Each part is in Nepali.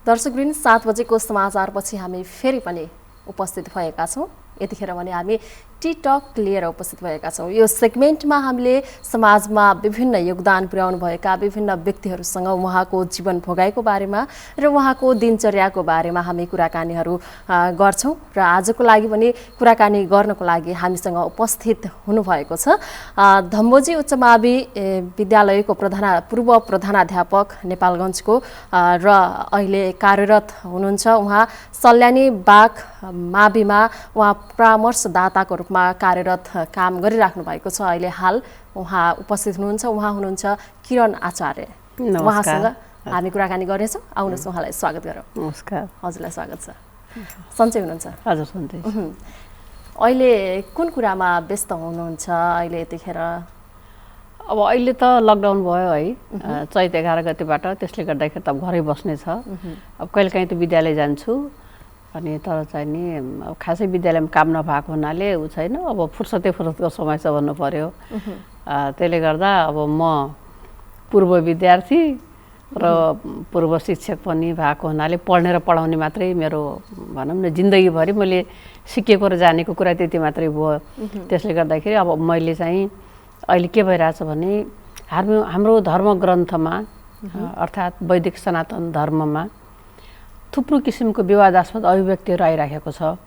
दर्शकवृन्द 7 बजेको समाचारपछि हामी फेरि पनि उपस्थित भएका छौँ। यतिखेर भने हामी टिटक लिएर उपस्थित भएका छौँ। यो सेगमेन्टमा हामीले समाजमा विभिन्न योगदान पुर्याउनु भएका विभिन्न व्यक्तिहरूसँग उहाँको जीवन भोगाइको बारेमा र उहाँको दिनचर्याको बारेमा हामी कुराकानीहरू गर्छौँ र आजको लागि पनि कुराकानी गर्नको लागि हामीसँग उपस्थित हुनुभएको छ धम्बोजी उच्च मावि विद्यालयको पूर्व प्रधानाध्यापक नेपालगञ्जको र अहिले कार्यरत हुनुहुन्छ। उहाँ सल्यानी बाग माविमा उहाँ परामर्शदाताको रूपमा कार्यरत काम गरिराख्नु भएको छ। अहिले हाल उहाँ उपस्थित हुनुहुन्छ। उहाँ हुनुहुन्छ किरण आचार्य। उहाँसँग हामी कुराकानी गर्नेछौँ। आउनुहोस् उहाँलाई स्वागत गरौँ। नमस्कार। हजुरलाई स्वागत छ। सन्चै हुनुहुन्छ? हजुर सन्चै। अहिले कुन कुरामा व्यस्त हुनुहुन्छ अहिले यतिखेर? अब अहिले त लकडाउन भयो है, चैत 11 गतेबाट, त्यसले गर्दाखेरि त घरै बस्ने छ। अब कहिलेकाहीँ त विद्यालय जान्छु अनि तर चाहिँ नि खासै विद्यालयमा काम नभएको हुनाले ऊ छैन। अब फुर्सदको समय छ भन्नु पर्यो। त्यसले गर्दा अब म पूर्व विद्यार्थी र पूर्व शिक्षक पनि भएको हुनाले पढ्ने र पढाउने मात्रै मेरो भनौँ न जिन्दगीभरि मैले सिकेको र जानेको कुरा त्यति मात्रै भयो। त्यसले गर्दाखेरि अब मैले चाहिँ अहिले के भइरहेछ भने हाम्रो धर्म ग्रन्थमा अर्थात् वैदिक सनातन धर्ममा थुप्रो किसिमको विवादास्पद अभिव्यक्तिहरू आइराखेको छ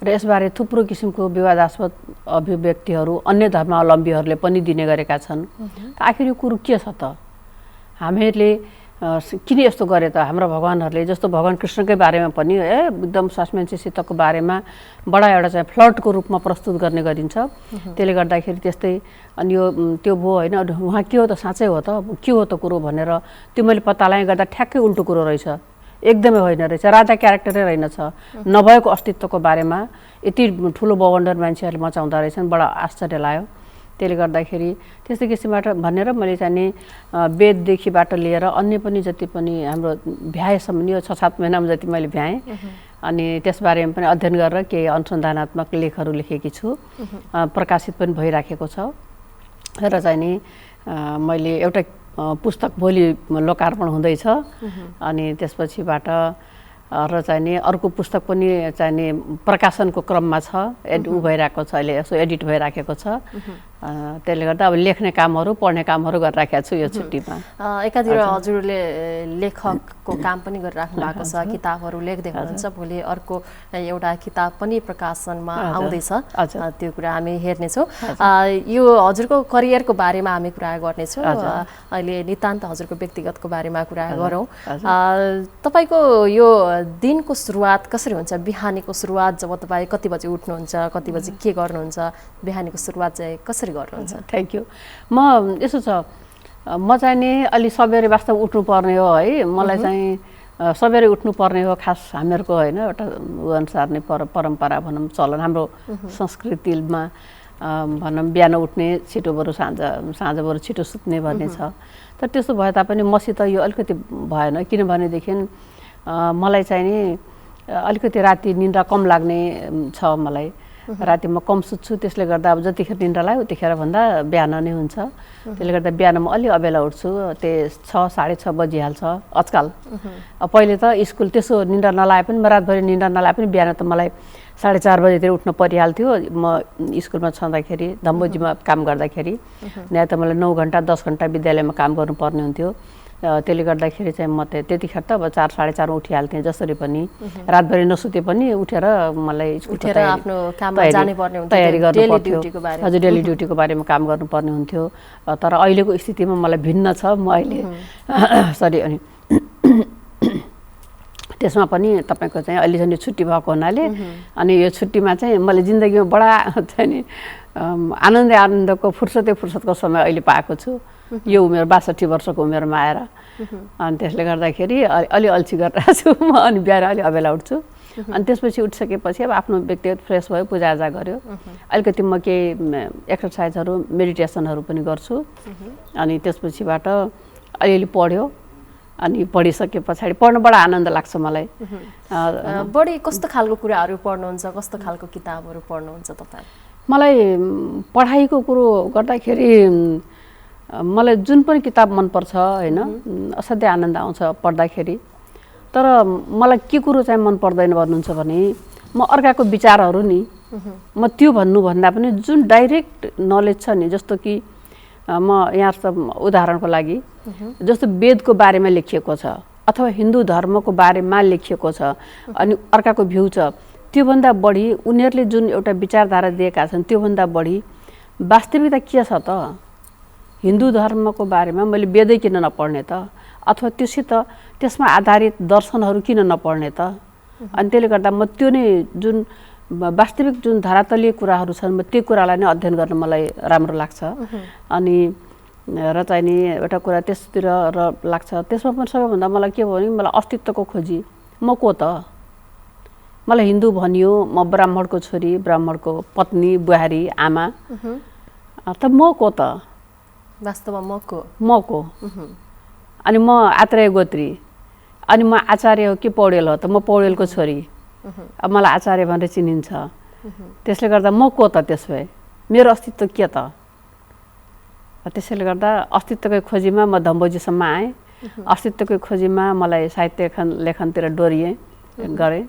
र यसबारे थुप्रो किसिमको विवादास्पद अभिव्यक्तिहरू अन्य धर्मावलम्बीहरूले पनि दिने गरेका छन्। आखिर यो कुरो के छ त? हामीहरूले किन यस्तो गरे त? हाम्रो भगवान्हरूले जस्तो भगवान् कृष्णकै बारेमा पनि एकदम सस्पेन्सिसितको बारेमा बडा एउटा चाहिँ फ्लर्टको रूपमा प्रस्तुत गर्ने गरिन्छ। त्यसले गर्दाखेरि त्यस्तै अनि यो त्यो भयो होइन, उहाँ के हो त, साँच्चै हो त, के हो त कुरो भनेर त्यो मैले पत्ता लगाएँ गर्दा ठ्याक्कै उल्टो कुरो रहेछ। एकदमै होइन रहेछ। राजा क्यारेक्टरै रहेनछ। नभएको अस्तित्वको बारेमा यति ठुलो बवन्डर मान्छेहरूले मचाउँदा रहेछन्। बडा आश्चर्य लाग्यो। त्यसले गर्दाखेरि त्यस्तै किसिमबाट भनेर मैले चाहिँ वेददेखिबाट लिएर अन्य पनि जति पनि हाम्रो भ्याएसम्म यो 6-7 महिनामा जति मैले भ्याएँ अनि त्यसबारेमा पनि अध्ययन गरेर केही अनुसन्धानात्मक लेखहरू लेखेकी छु। प्रकाशित पनि भइराखेको छ र चाहिँ नि मैले एउटा पुस्तक भोलि लोकार्पण हुँदैछ अनि त्यसपछिबाट र चाहिँ नि अर्को पुस्तक पनि चाहिँ नि प्रकाशनको क्रममा छ। भइरहेको छ, अहिले यसो एडिट भइराखेको छ। त्यसले गर्दा अब लेख्ने कामहरू पढ्ने कामहरू गरिराखेको छु यो छुट्टीमा। एकातिर हजुरले लेखकको काम पनि गरिराख्नु भएको छ, किताबहरू लेख्दै हुनुहुन्छ। भोलि अर्को एउटा किताब पनि प्रकाशनमा आउँदैछ, त्यो कुरा हामी हेर्नेछौँ। यो हजुरको करियरको बारेमा हामी कुरा गर्नेछौँ। अहिले नितान्त हजुरको व्यक्तिगतको बारेमा कुरा गरौँ। तपाईँको यो दिनको सुरुवात कसरी हुन्छ? बिहानीको सुरुवात जब तपाईँ कति बजी उठ्नुहुन्छ, कति बजी के गर्नुहुन्छ, बिहानीको सुरुवात चाहिँ कसरी गर्नुहुन्छ? Thank you. म यसो छ, म चाहिँ नि अलि सबेरै वास्तव उठ्नुपर्ने हो है। मलाई चाहिँ सबेरै उठ्नुपर्ने हो। खास हामीहरूको होइन एउटा अनुसार नै परम्परा भनौँ, चलन हाम्रो संस्कृतिमा भनौँ बिहान उठ्ने, छिटो बरु साँझ बरु छिटो सुत्ने भन्ने छ। तर त्यस्तो भए तापनि मसित यो अलिकति भएन। किनभनेदेखि मलाई चाहिँ नि अलिकति राति निन्द्रा कम लाग्ने छ। मलाई राति म कम सुत्छु। त्यसले गर्दा अब जतिखेर निन्द्रा लाग्यो उतिखेर भन्दा बिहान नै हुन्छ। त्यसले गर्दा बिहान म अलि अबेला उठ्छु। त्यो 6-6:30 बजिहाल्छ आजकल। पहिले त स्कुल त्यसो निन्द्रा नलाए पनि, रातभरि निन्द्रा नलाए पनि बिहान त मलाई 4:30 बजेतिर उठ्न परिहाल्थ्यो। म स्कुलमा छँदाखेरि, धम्बोजीमा काम गर्दाखेरि यहाँ त मलाई 9 घन्टा 10 घन्टा विद्यालयमा काम गर्नुपर्ने हुन्थ्यो। त्यसले गर्दाखेरि चाहिँ म त्यतिखेर त अब 4-4:30 उठिहाल्थेँ जसरी पनि। रातभरि नसुते पनि उठेर मलाई उठेर आफ्नो काममा जानुपर्ने हुन्थ्यो, तयारी गर्नुपर्थ्यो। हजुर, डेली ड्युटीको बारेमा काम गर्नुपर्ने हुन्थ्यो। तर अहिलेको स्थितिमा मलाई भिन्न छ। म अहिले सरी अनि त्यसमा पनि तपाईँको चाहिँ अहिले चाहिँ छुट्टी भएको हुनाले अनि यो छुट्टीमा चाहिँ मैले जिन्दगीमा बडा चाहिँ नि आनन्दको फुर्सदको समय अहिले पाएको छु। यो उमेर 62 वर्षको उमेरमा आएर। अनि त्यसले गर्दाखेरि अलि अल्छी गरिरहेको छु म। अनि बिहान अलि अबेला उठ्छु। अनि त्यसपछि उठिसकेपछि अब आफ्नो व्यक्तिगत फ्रेस भयो, पूजाआजा गऱ्यो। अलिकति म केही एक्सर्साइजहरू, मेडिटेसनहरू पनि गर्छु। अनि त्यसपछिबाट अलिअलि पढ्यो। अनि पढिसके पछाडि पढ्न बडा आनन्द लाग्छ मलाई। बढी कस्तो खालको कुराहरू पढ्नुहुन्छ? कस्तो खालको किताबहरू पढ्नुहुन्छ तपाईँ? मलाई पढाइको कुरो गर्दाखेरि मलाई जुन पनि किताब मनपर्छ होइन, असाध्यै आनन्द आउँछ पढ्दाखेरि। तर मलाई के कुरो चाहिँ मन पर्दैन भन्नुहुन्छ भने म अर्काको विचारहरू नि म त्यो भन्नुभन्दा पनि जुन डाइरेक्ट नलेज छ नि, जस्तो कि म यहाँ उदाहरणको लागि जस्तो वेदको बारेमा लेखिएको छ अथवा हिन्दू धर्मको बारेमा लेखिएको छ अनि अर्काको भ्यू छ, त्योभन्दा बढी उनीहरूले जुन एउटा विचारधारा दिएका छन् त्योभन्दा बढी वास्तविकता के छ त? हिन्दू धर्मको बारेमा मैले वेदै किन नपढ्ने त? अथवा त्यसमा आधारित दर्शनहरू किन नपढ्ने त? अनि त्यसले गर्दा म त्यो नै जुन वास्तविक जुन धरातलीय कुराहरू छन् म त्यो कुरालाई नै अध्ययन गर्न मलाई राम्रो लाग्छ। अनि र चाहिँ नि एउटा कुरा त्यसतिर र लाग्छ। त्यसमा पनि सबैभन्दा मलाई के भयो भने मलाई अस्तित्वको खोजी। म को त? मलाई हिन्दू भनियो, म ब्राह्मणको छोरी, ब्राह्मणको पत्नी, बुहारी, आमा, त म को त? वास्तवमा म को? अनि म आत्रेय गोत्री, अनि म आचार्य हो कि पौडेल हो त? म पौडेलको छोरी, अब मलाई आचार्य भनेर चिनिन्छ। त्यसले गर्दा म को त? त्यस भए मेरो अस्तित्व के त? त्यसैले गर्दा अस्तित्वकै खोजीमा म धम्बोजीसम्म आएँ। अस्तित्वकै खोजीमा मलाई साहित्य लेखनतिर डोरिएँ गरेँ।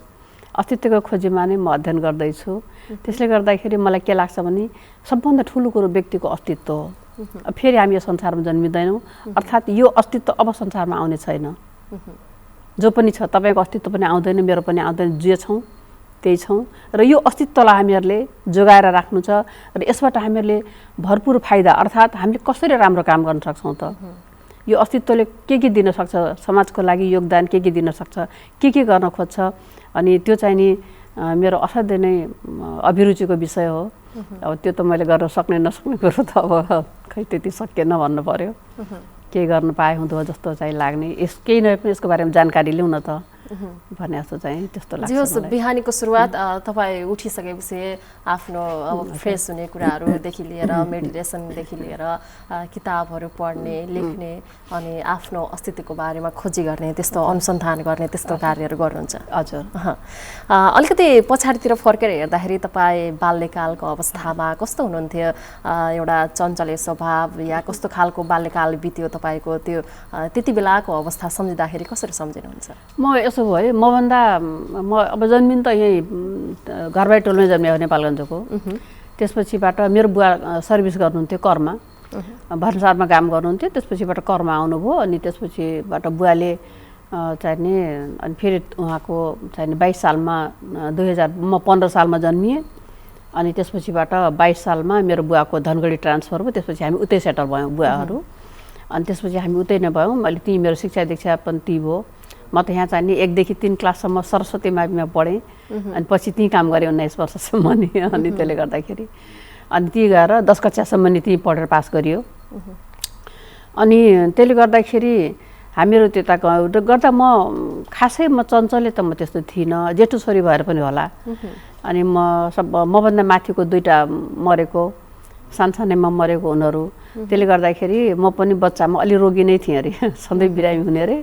अस्तित्वको खोजीमा नै म अध्ययन गर्दैछु। त्यसले गर्दाखेरि मलाई के लाग्छ भने सबभन्दा ठुलो कुरो व्यक्तिको अस्तित्व हो। फेरि हामी यो संसारमा जन्मिँदैनौँ, अर्थात् यो अस्तित्व अब संसारमा आउने छैन। जो पनि छ तपाईँको अस्तित्व पनि आउँदैन, मेरो पनि आउँदैन, जे छौँ त्यही छौँ। र यो अस्तित्वलाई हामीहरूले जोगाएर राख्नु छ र यसबाट हामीहरूले भरपुर फाइदा, अर्थात् हामीले कसरी राम्रो काम गर्न सक्छौँ त? यो अस्तित्वले के दिन सक्छ समाजको लागि, योगदान के दिन सक्छ, के गर्न खोज्छ, अनि त्यो चाहिँ नि मेरो असाध्यै नै अभिरुचिको विषय हो। अब त्यो त मैले गर्न सक्ने नसक्ने कुरो त अब खै त्यति सकिएन भन्नु पर्यो। केही गर्न पाए हुँदो जस्तो चाहिँ लाग्ने, केही नभए पनि यसको बारेमा जानकारी लिउँ न त भने जस्तो चाहिँ त्यस्तो लाग्छ। जे होस्, बिहानीको सुरुवात तपाईँ उठिसकेपछि आफ्नो अब फ्रेस हुने कुराहरूदेखि लिएर मेडिटेसनदेखि लिएर किताबहरू पढ्ने, लेख्ने अनि आफ्नो अस्तित्वको बारेमा खोजी गर्ने, त्यस्तो अनुसन्धान गर्ने, त्यस्तो कार्यहरू गर्नुहुन्छ। हजुर। अलिकति पछाडितिर फर्केर हेर्दाखेरि तपाईँ बाल्यकालको अवस्थामा कस्तो हुनुहुन्थ्यो? एउटा चञ्चले स्वभाव या कस्तो खालको बाल्यकाल बित्यो तपाईँको? त्यो त्यति बेलाको अवस्था सम्झिँदाखेरि कसरी सम्झिनुहुन्छ? म यसो भयो, म अब जन्मिन त यहीँ घरबारी टोलमै जन्मियो नेपालगञ्जको। त्यसपछिबाट मेरो बुवा सर्भिस गर्नुहुन्थ्यो करमा, भन्सारमा काम गर्नुहुन्थ्यो। त्यसपछिबाट करमा आउनुभयो अनि त्यसपछिबाट बुवाले चाहिँ नि अनि फेरि उहाँको चाहिँ 22 सालमा म 15 सालमा जन्मिएँ। अनि त्यसपछिबाट 22 सालमा मेरो बुवाको धनगढी ट्रान्सफर भयो। त्यसपछि हामी उतै सेटल भयौँ बुवाहरू। अनि त्यसपछि हामी उतै नै भयौँ। मैले त्यहीँ मेरो शिक्षा दीक्षा पनि त्यहीँ भयो। म त यहाँ चाहिँ नि 1 देखि 3 क्लाससम्म सरस्वती माविमा पढेँ। अनि पछि त्यहीँ काम गरेँ 19 वर्षसम्म नि। अनि त्यसले गर्दाखेरि अनि त्यहीँ गएर 10 कक्षासम्म नि त्यहीँ पढेर पास गरियो। अनि त्यसले गर्दाखेरि हामीहरू त्यता गर्दा म खासै चञ्चले त म त्यस्तो थिइनँ, जेठो छोरी भएर पनि होला। अनि मभन्दा माथिको 2टा मरेको, सानसानैमा मरेको उनीहरू। त्यसले गर्दाखेरि म पनि बच्चामा अलि रोगी नै थिएँ अरे, सधैँ बिरामी हुने अरे।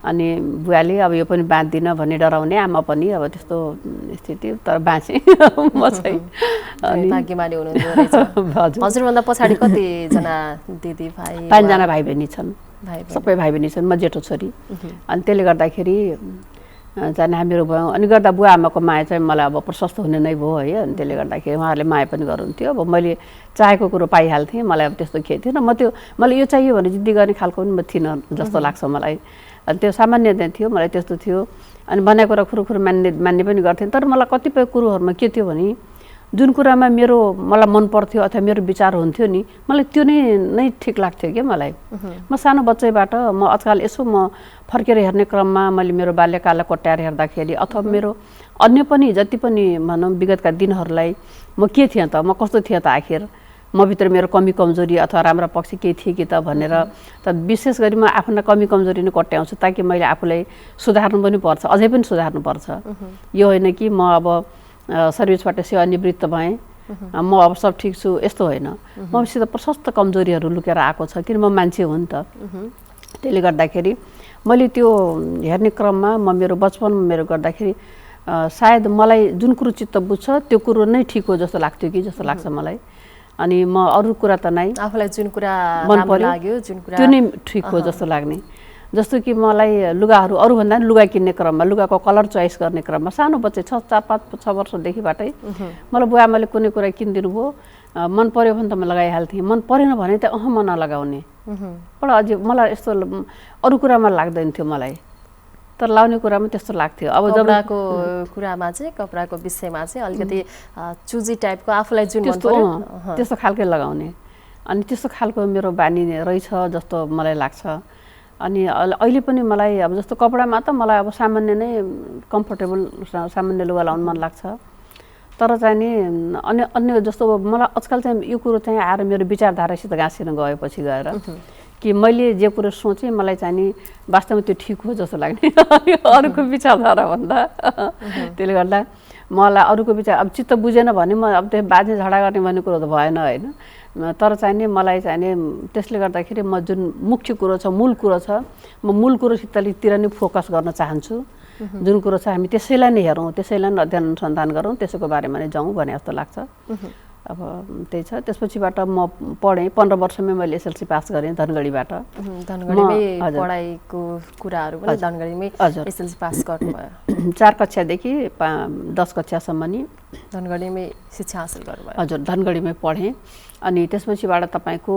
अनि बुवाले अब यो पनि बाँच्दिनँ भन्ने डराउने, आमा पनि अब त्यस्तो स्थिति, तर बाँचेँ म चाहिँ। अनि भाग्यमानी हुनुहुन्थ्यो रहेछ। हजुरभन्दा पछाडि कतिजना दिदी भाइ? 5 जना भाइ बहिनी छन्, सबै भाइ बहिनी छन्, म जेठो छोरी। अनि त्यसले गर्दाखेरि चाहिँ हामीहरू भयो। अनि गर्दा बुवा आमाको माया चाहिँ मलाई अब प्रशस्त हुने नै भयो है। अनि त्यसले गर्दाखेरि उहाँहरूले माया पनि गर्नुहुन्थ्यो। अब मैले चाहेको कुरो पाइहाल्थेँ, मलाई अब त्यस्तो के थिएन। मलाई यो चाहियो भने जिद्दी गर्ने खालको पनि म थिइनँ जस्तो लाग्छ मलाई। अनि त्यो सामान्य नै थियो, मलाई त्यस्तो थियो। अनि भनेको कुरा खुरुखुरु मान्ने पनि गर्थेँ। तर मलाई कतिपय कुरोहरूमा के थियो भने जुन कुरामा मलाई मन पर्थ्यो अथवा मेरो विचार हुन्थ्यो नि, मलाई त्यो नै ठिक लाग्थ्यो क्या मलाई। म सानो बच्चैबाट म आजकल यसो म फर्केर हेर्ने क्रममा मैले मेरो बाल्यकाललाई कोट्याएर हेर्दाखेरि अथवा मेरो अन्य पनि जति पनि भनौँ विगतका दिनहरूलाई म के थिएँ त, म कस्तो थिएँ त, आखिर म भित्र मेरो कमी कमजोरी अथवा राम्रो पक्ष केही थिए कि त भनेर। त विशेष गरी म आफ्ना कमी कमजोरी नै कोट्याउँछु ताकि मैले आफूलाई सुधार्नु पनि पर्छ, अझै पनि सुधार्नु पर्छ। यो होइन कि म अब सर्भिसबाट सेवानिवृत्त भएँ, म अब सब ठिक छु, यस्तो होइन। मसित प्रशस्त कमजोरीहरू लुकेर आएको छ, किन म मान्छे हो नि त। त्यसले गर्दाखेरि मैले त्यो हेर्ने क्रममा मेरो बचपनमा मेरो गर्दाखेरि सायद मलाई जुन कुरो चित्त बुझ्छ त्यो कुरो नै ठिक हो जस्तो लाग्थ्यो कि जस्तो लाग्छ मलाई। अनि म अरू कुरा त नै आफूलाई जुन कुरा मन पर्यो लाग्यो, जुन कुरा त्यो नै ठिक हो जस्तो लाग्ने। जस्तो कि मलाई लुगाहरू अरूभन्दा पनि लुगा किन्ने क्रममा लुगाको कलर चोइस गर्ने क्रममा सानो बच्चा 4-5-6 वर्षदेखिबाटै मलाई बुवाआमाले कुनै कुरा किनिदिनु भयो, मन पर्यो भने त म लगाइहाल्थेँ, मन परेन भने त म नलगाउने। बडा अझै मलाई यस्तो अरू कुरामा लाग्दैन थियो मलाई, तर लाउने कुरामा त्यस्तो लाग्थ्यो। अब कपडाको कुरामा चाहिँ कपडाको विषयमा चाहिँ अलिकति चुजी टाइपको आफूलाई जुन मन पर्यो त्यस्तो खालकै लगाउने, अनि त्यस्तो खालको मेरो बानी रहेछ जस्तो मलाई लाग्छ। अनि अहिले पनि मलाई अब जस्तो कपडामा त मलाई अब सामान्य नै कम्फर्टेबल सामान्य लुगा लाउनु मन लाग्छ, तर चाहिँ नि अन्य जस्तो मलाई आजकल चाहिँ यो कुरो चाहिँ आएर मेरो विचारधारासित गाँसिन गएपछि गएर कि मैले जे कुरो सोचेँ मलाई चाहिँ नि वास्तवमा त्यो ठिक हो जस्तो लाग्ने अरूको विचारधारा भन्दा। त्यसले गर्दा मलाई अरूको विचार अब चित्त बुझेन भने म अब त्यो बाजे झगडा गर्ने भन्ने कुरो त भएन होइन, तर चाहिँ नि मलाई चाहिँ नि त्यसले गर्दाखेरि म जुन मुख्य कुरो छ मूल कुरो छ म मूल कुरोतिर नै फोकस गर्न चाहन्छु। जुन कुरो छ हामी त्यसैलाई नै हेरौँ, त्यसैलाई नै अध्ययन अनुसन्धान गरौँ, त्यसको बारेमा नै जाउँ भने जस्तो लाग्छ। अब त्यही छ। त्यसपछिबाट म पढेँ, 15 वर्षमै मैले एसएलसी पास गरेँ धनगढीबाट। धनगढीमै पढाइको कुराहरू पनि धनगढीमै एसएलसी पास गर्नुभयो। 4 कक्षादेखि 10 कक्षासम्म नि धनगढीमै शिक्षा हासिल गर्नुभयो। हजुर, धनगढीमै पढेँ। अनि त्यसपछिबाट तपाईँको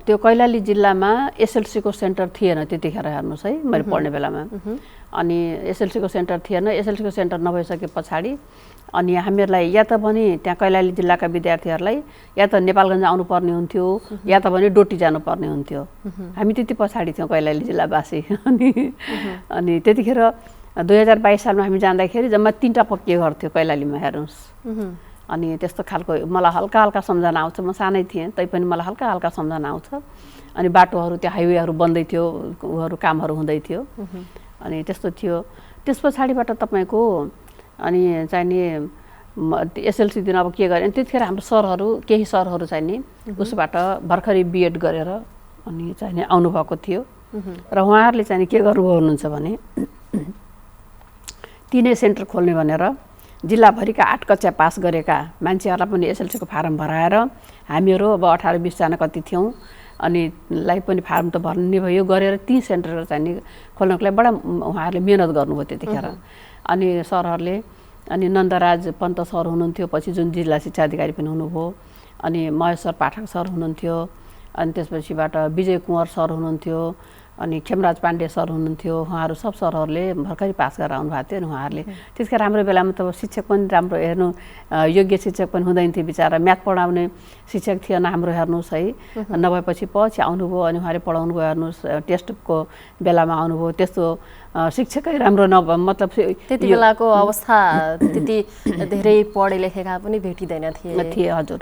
त्यो कैलाली जिल्लामा एसएलसीको सेन्टर थिएन त्यतिखेर, हेर्नुहोस् है मैले पढ्ने बेलामा। अनि एसएलसीको सेन्टर थिएन। एसएलसीको सेन्टर नभइसके पछाडि अनि हामीहरूलाई या त भने त्यहाँ कैलाली जिल्लाका विद्यार्थीहरूलाई या त नेपालगञ्ज आउनुपर्ने हुन्थ्यो या त भने डोटी जानुपर्ने हुन्थ्यो। हामी त्यति पछाडि थियौँ कैलाली जिल्लावासी। अनि त्यतिखेर 2022 सालमा हामी जाँदाखेरि जम्मा 3टा पक्के घर थियो कैलालीमा, हेर्नुहोस्। अनि त्यस्तो खालको मलाई हल्का हल्का सम्झना आउँछ। म सानै थिएँ तैपनि मलाई हल्का हल्का सम्झना आउँछ। अनि बाटोहरू त्यो हाइवेहरू बन्दै थियो, उहरू कामहरू हुँदै थियो, अनि त्यस्तो थियो। त्यस पछाडिबाट तपाईँको अनि चाहिँ नि एसएलसी दिन अब के गरेँ, त्यतिखेर हाम्रो सरहरू केही सरहरू चाहिँ नि उसबाट भर्खरै बिएड गरेर अनि चाहिँ नि आउनुभएको थियो र उहाँहरूले चाहिँ के गर्नुभयो हुनुहुन्छ भने तिनै सेन्टर खोल्ने भनेर जिल्लाभरिका 8 कक्षा पास गरेका मान्छेहरूलाई पनि एसएलसीको फारम भराएर हामीहरू अब 18-20 जना कति थियौँ अनि लाई पनि फारम त भर्ने भयो गरेर 3 सेन्टर चाहिँ नि खोल्नको लागि बडा उहाँहरूले मेहनत गर्नुभयो त्यतिखेर। अनि सरहरूले अनि नन्दराज पन्त सर हुनुहुन्थ्यो, पछि जुन जिल्ला शिक्षा अधिकारी पनि हुनुभयो, अनि महेश्वर पाठक सर हुनुहुन्थ्यो, अनि त्यसपछिबाट विजय कुँवर सर हुनुहुन्थ्यो, अनि खेमराज पाण्डे सर हुनुहुन्थ्यो। उहाँहरू सब सरहरूले भर्खरै पास गरेर आउनुभएको थियो। अनि उहाँहरूले त्यसखेर हाम्रो बेलामा त शिक्षक पनि राम्रो हेर्नु योग्य शिक्षक पनि हुँदैन थियो बिचरा, म्याथ पढाउने शिक्षक थिएन हाम्रो, हेर्नुहोस् है। नभएपछि पछि आउनुभयो अनि उहाँले पढाउनु भयो, हेर्नुहोस् टेस्टको बेलामा आउनुभयो। त्यस्तो शिक्षकै राम्रो मतलब त्यति बेलाको अवस्था त्यति धेरै पढे लेखेका पनि भेटिँदैन थिए। हजुर,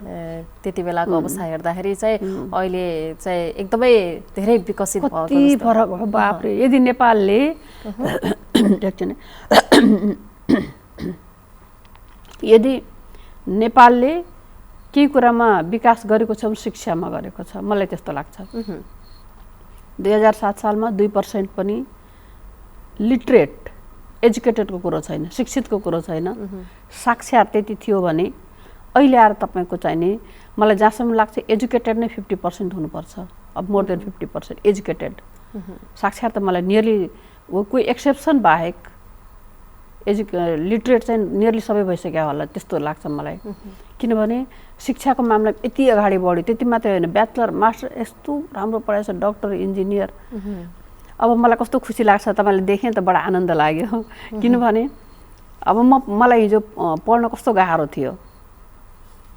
त्यति बेलाको अवस्था हेर्दाखेरि चाहिँ अहिले चाहिँ एकदमै धेरै विकसित भयो। फरक हो बापरे। यदि नेपालले यदि नेपालले केही कुरामा विकास गरेको छ भने शिक्षामा गरेको छ, मलाई त्यस्तो लाग्छ। 2007 सालमा 2% पनि लिटरेट एजुकेटेडको कुरो छैन, शिक्षितको कुरो छैन, साक्षर त्यति थियो भने अहिले आएर तपाईँको चाहिँ नि मलाई जहाँसम्म लाग्छ एजुकेटेड नै 50% हुनुपर्छ, अब मोर देन 50% एजुकेटेड। साक्षर त मलाई नियरली कोही एक्सेप्सन बाहेक लिटरेट चाहिँ नियरली सबै भइसक्यो होला त्यस्तो लाग्छ मलाई। किनभने शिक्षाको मामला यति अगाडि बढ्यो, त्यति मात्रै होइन, ब्याचलर मास्टर यस्तो राम्रो पढाएछ, डक्टर इन्जिनियर। अब मलाई कस्तो खुसी लाग्छ, तपाईँले देखेँ त बडा आनन्द लाग्यो। किनभने अब मलाई हिजो पढ्न कस्तो गाह्रो थियो,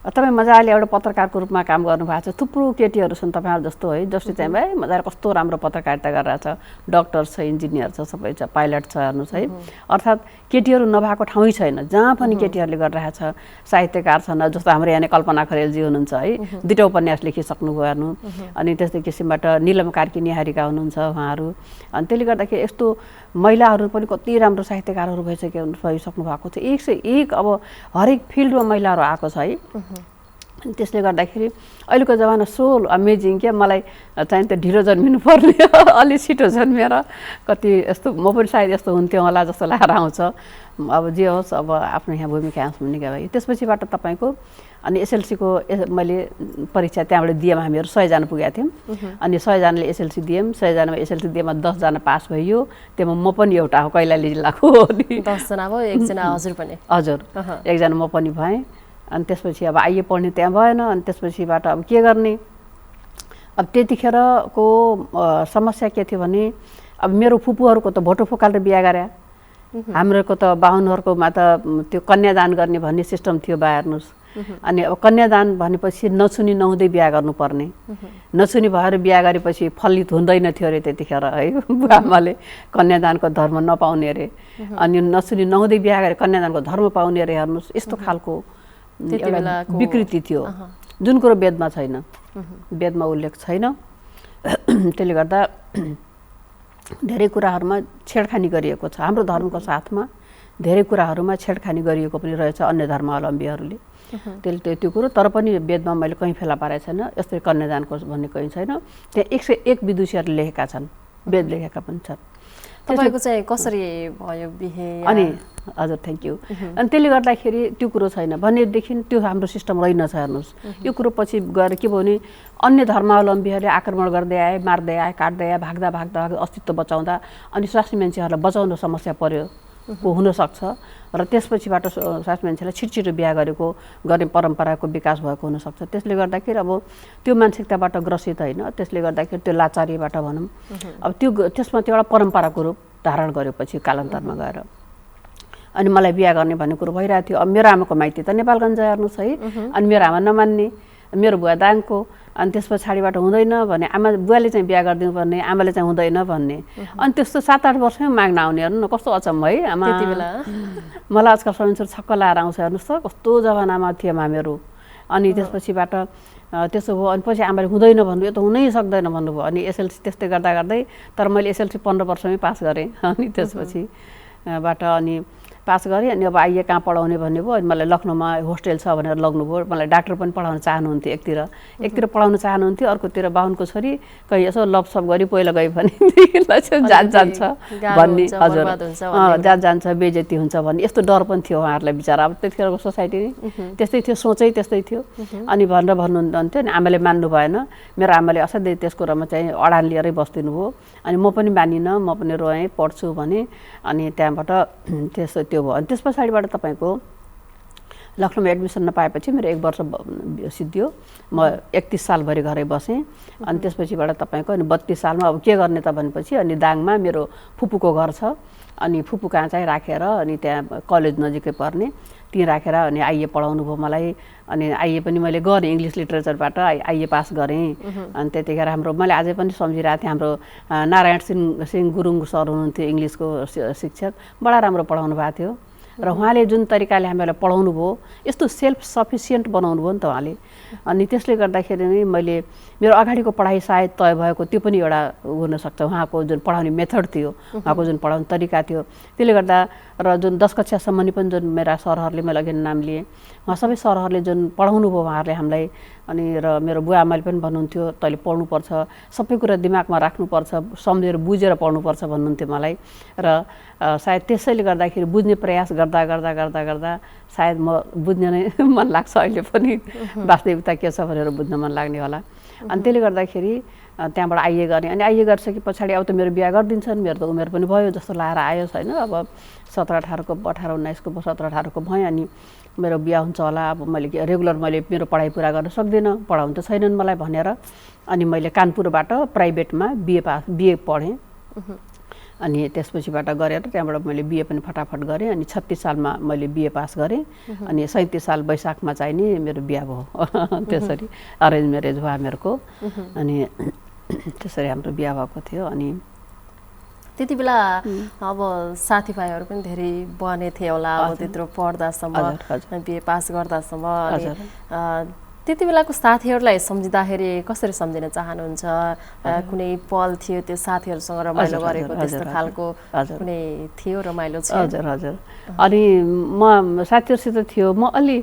तपाईँ मजाले एउटा पत्रकारको रूपमा काम गर्नुभएको छ। थुप्रो केटीहरू छन् तपाईँहरू जस्तो है, जसले चाहिँ भाइ मजाले कस्तो राम्रो पत्रकारिता गरिरहेछ, डक्टर छ, इन्जिनियर छ, सबै छ, पाइलट छ, हेर्नुहोस् है। अर्थात् केटीहरू नभएको ठाउँै छैन, जहाँ पनि केटीहरूले गरिरहेछ। साहित्यकार छन्, जस्तो हाम्रो यहाँ कल्पना खरेलजी हुनुहुन्छ है, 2टा उपन्यास लेखिसक्नुभयो हेर्नु। अनि त्यस्तै किसिमबाट निलम कार्की निहारिका हुनुहुन्छ उहाँहरू। अनि त्यसले गर्दाखेरि यस्तो महिलाहरू पनि कति राम्रो साहित्यकारहरू भइसक्नु भएको छ। 101 अब हरेक फिल्डमा महिलाहरू आएको छ है। त्यसले गर्दाखेरि अहिलेको जमाना सो अमेजिङ क्या। मलाई चाहिँ त ढिलो जन्मिनु पर्ने, अलि छिटो जन्मेर कति यस्तो म पनि सायद यस्तो हुन्थ्यो होला जस्तो लागेर आउँछ। अब जे होस्, अब आफ्नो यहाँ भूमिका निभायो। त्यसपछिबाट तपाईँको अनि एसएलसीको मैले परीक्षा त्यहाँबाट दिएमा हामीहरू 100 जना पुगेका थियौँ अनि 100 जनाले एसएलसी दियौँ 100 जनामा एसएलसी दिएमा 10 जना पास भयो त्यसमा म पनि एउटा हो कैलाली जिल्लाको 10 जना भयो एकजना हजुर पनि हजुर एकजना म पनि भएँ अनि त्यसपछि अब आइए पढ्ने त्यहाँ भएन अनि त्यसपछिबाट अब के गर्ने अब त्यतिखेरको समस्या के थियो भने अब मेरो फुपूहरूको त भोटो फुकालेर बिहा गरे हाम्रोको त बाहुनहरूकोमा त त्यो कन्यादान गर्ने भन्ने सिस्टम थियो बा हेर्नुहोस् अनि अब कन्यादान भनेपछि नछुनी नहुँदै बिहा गर्नुपर्ने नछुनी भएर बिहा गरेपछि फलित हुँदैन थियो अरे त्यतिखेर है बुवाआमाले कन्यादानको धर्म नपाउने अरे अनि नछुनी नहुँदै बिहा गरे कन्यादानको धर्म पाउने अरे हेर्नुहोस् यस्तो खालको विकृति थियो जुन कुरो वेदमा छैन वेदमा उल्लेख छैन त्यसले गर्दा धेरै कुराहरूमा छेडखानी गरिएको छ हाम्रो धर्मको साथमा धेरै कुराहरूमा छेडखानी गरिएको पनि रहेछ अन्य धर्मावलम्बीहरूले त्यसले त्यो कुरो तर पनि वेदमा मैले कहीँ फेला पारेको छैन यस्तै कन्यादानको भन्ने कहीँ छैन त्यहाँ 101 विदुषीहरूले लेखेका छन् वेद लेखेका पनि छन् तपाईको चाहिँ कसरी भयो बिहे अनि हजुर थ्याङ्क यू अनि त्यसले गर्दाखेरि त्यो कुरो छैन भनेदेखि त्यो हाम्रो सिस्टम रहेनछ हेर्नुहोस् यो कुरो पछि गएर के भयो भने अन्य धर्मावलम्बीहरूले आक्रमण गर्दै आए मार्दै आए काट्दै आए भाग्दा भाग्दा अस्तित्व बचाउँदा अनि स्वास्नी मान्छेहरूलाई बचाउन समस्या पर्यो हुनसक्छ र त्यसपछिबाट स्वास्नी मान्छेलाई छिटो बिहा गर्ने परम्पराको विकास भएको हुनसक्छ त्यसले गर्दाखेरि अब त्यो मानसिकताबाट ग्रसित होइन त्यसले गर्दाखेरि त्यो लाचारीबाट भनौँ अब त्यसमा त्यो एउटा परम्पराको रूप धारण गरेपछि कालान्तरमा गएर अनि मलाई बिहा गर्ने भन्ने कुरो भइरहेको थियो अब मेरो आमाको माइती त नेपालगञ्ज हेर्नुहोस् है अनि मेरो आमा नमान्ने मेरो बुवा दाङको अनि त्यस पछाडिबाट हुँदैन भने आमा बुवाले चाहिँ बिहा गरिदिनु पर्ने आमाले चाहिँ हुँदैन भन्ने अनि त्यस्तो 7-8 वर्षमै माग्न आउने हेर्नु न कस्तो अचम्म है आमा त्यति बेला मलाई आजकल सम्झिन्छ छक्क लाएर आउँछ हेर्नुहोस् त कस्तो जमानामा थियो हामीहरू अनि त्यसपछिबाट त्यसो भयो अनि पछि आमाले हुँदैन भन्नु यो त हुनै सक्दैन भन्नुभयो अनि एसएलसी त्यस्तै गर्दा गर्दै तर मैले एसएलसी 15 वर्षमै पास गरेँ अनि त्यसपछि बाट अनि पास गरेँ अनि अब आइए कहाँ पढाउने भन्ने भयो अनि मलाई लखनऊमा होस्टेल छ भनेर लग्नुभयो मलाई डाक्टर पनि पढाउन चाहनुहुन्थ्यो एकतिर पढाउन चाहनुहुन्थ्यो अर्कोतिर बाहुनको छोरी कहीँ यसो लपसप गरी पहिला गयो भने जान्छ भन्ने हजुर जान्छ बेइज्जती हुन्छ भन्ने यस्तो डर पनि थियो उहाँहरूलाई बिचारा अब त्यतिखेरको सोसाइटी त्यस्तै थियो सोचै त्यस्तै थियो अनि भनेर भन्नुहुन्थ्यो अनि आमाले मान्नु भएन मेरो आमाले असाध्यै त्यस कुरामा चाहिँ अडान लिएरै बस्दिनु भयो अनि म पनि मानिनँ म पनि रोएँ पढ्छु भने अनि त्यहाँबाट त्यस्तो त्यो भयो अनि त्यस पछाडिबाट तपाईँको लखनऊमा एडमिसन नपाएपछि मेरो 1 वर्ष सिद्धियो म 31 सालभरि घरै बसेँ अनि त्यसपछिबाट तपाईँको अनि 32 सालमा अब के गर्ने त भनेपछि अनि दाङमा मेरो फुपूको घर छ अनि फुपू कहाँ चाहिँ राखेर अनि त्यहाँ कलेज नजिकै पर्ने त्यहीँ राखेर अनि आइए पढाउनु भयो मलाई अनि आइए पनि मैले गरेँ इङ्ग्लिस लिटरेचरबाट आइए पास गरेँ अनि त्यतिखेर हाम्रो मैले अझै पनि सम्झिरहेको थिएँ हाम्रो नारायण सिंह गुरुङ सर हुनुहुन्थ्यो इङ्ग्लिसको शिक्षक बडा राम्रो पढाउनु भएको थियो र उहाँले जुन तरिकाले हामीलाई पढाउनु भयो यस्तो सेल्फ सफिसियन्ट बनाउनु भयो नि त उहाँले अनि त्यसले गर्दाखेरि नै मैले मेरो अगाडिको पढाइ सायद तय भएको त्यो पनि एउटा हुनसक्छ उहाँको जुन पढाउने मेथड थियो उहाँको जुन पढाउने तरिका थियो त्यसले गर्दा र जुन 10 कक्षासम्म पनि जुन मेरा सरहरूले मैले अघि नाम लिए उहाँ सबै सरहरूले जुन पढाउनु भयो उहाँहरूले हामीलाई अनि र मेरो बुवा आमाले पनि भन्नुहुन्थ्यो तैँले पढ्नुपर्छ सबै कुरा दिमागमा राख्नुपर्छ सम्झेर बुझेर पढ्नुपर्छ भन्नुहुन्थ्यो मलाई र सायद त्यसैले गर्दाखेरि बुझ्ने प्रयास गर्दा गर्दा गर्दा गर्दा सायद म बुझ्ने नै मन लाग्छ अहिले पनि वास्तविकता के छ भनेर बुझ्न मन लाग्ने होला अनि त्यसले गर्दाखेरि त्यहाँबाट आइए गर्ने अनि आइए गरिसके पछाडि अब त मेरो बिहा गरिदिन्छन् मेरो त उमेर पनि भयो जस्तो लाएर आयो छैन अब 17-18 को 18-19 को 17-18 को भएँ अनि मेरो बिहा हुन्छ होला अब मैले रेगुलर मैले मेरो पढाइ पुरा गर्न सक्दिनँ पढाउनु त छैनन् मलाई भनेर अनि मैले कानपुरबाट प्राइभेटमा बिए पढेँ अनि त्यसपछिबाट गरेर त्यहाँबाट मैले बिए पनि फटाफट गरेँ अनि 36 सालमा मैले बिए पास गरेँ अनि 37 साल वैशाखमा चाहिँ नि मेरो बिहा भयो त्यसरी अरेन्ज म्यारेज भयो हामीहरूको अनि त्यसरी हाम्रो बिहा भएको थियो अनि त्यति बेला अब साथीभाइहरू पनि धेरै बने थियो होला अब त्यत्रो पढ्दासम्म बिए पास गर्दासम्म अनि त्यति बेलाको साथीहरूलाई सम्झिँदाखेरि कसरी सम्झिन चाहनुहुन्छ कुनै पल थियो त्यो साथीहरूसँग रमाइलो गरेको त्यस्तो खालको कुनै थियो रमाइलो छ हजुर हजुर अनि म साथीहरूसित थियो म अलि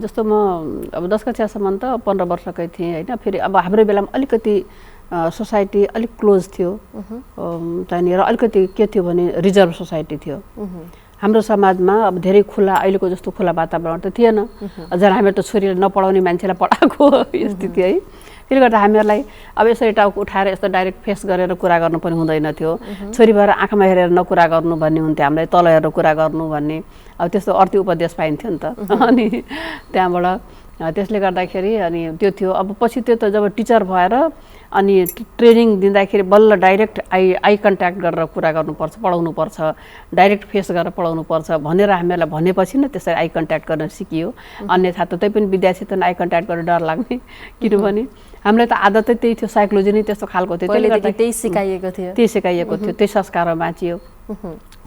जस्तो म अब 10 कक्षासम्म त 15 वर्षकै थिएँ हैन फेरि अब हाम्रो बेलामा अलिकति सोसाइटी अलिक क्लोज थियो त्यहाँनिर अलिकति के थियो भने रिजर्भ सोसाइटी थियो हाम्रो समाजमा अब धेरै खुला अहिलेको जस्तो खुला वातावरण त थिएन। झन् हामीहरू त छोरीलाई नपढाउने मान्छेलाई पढाएको स्थिति है। त्यसले गर्दा हामीहरूलाई अब यसरी टाउको उठाएर यस्तो डाइरेक्ट फेस गरेर कुरा गर्नु पनि हुँदैन थियो। छोरी भएर आँखामा हेरेर नकुरा गर्नु भन्ने हुन्थ्यो हामीलाई, तल हेरेर कुरा गर्नु भन्ने अब त्यस्तो अर्थी उपदेश पाइन्थ्यो नि त। अनि त्यहाँबाट त्यसले गर्दाखेरि अनि त्यो थियो। अब पछि त्यो त जब टिचर भएर अनि ट्रेनिङ दिँदाखेरि बल्ल डाइरेक्ट आई कन्ट्याक्ट गरेर कुरा गर्नुपर्छ, पढाउनुपर्छ, डाइरेक्ट फेस गरेर पढाउनुपर्छ भनेर हामीहरूलाई भनेपछि न त्यसरी आई कन्ट्याक्ट गर्न सिकियो। अन्यथा त त्यही पनि विद्यार्थी त आई कन्ट्याक्ट गरेर डर लाग्ने, किनभने हामीलाई त आदतै त्यही थियो, साइकोलोजी नै त्यस्तो खालको थियो, त्यही सिकाइएको थियो, त्यही संस्कारमा बाँचियो।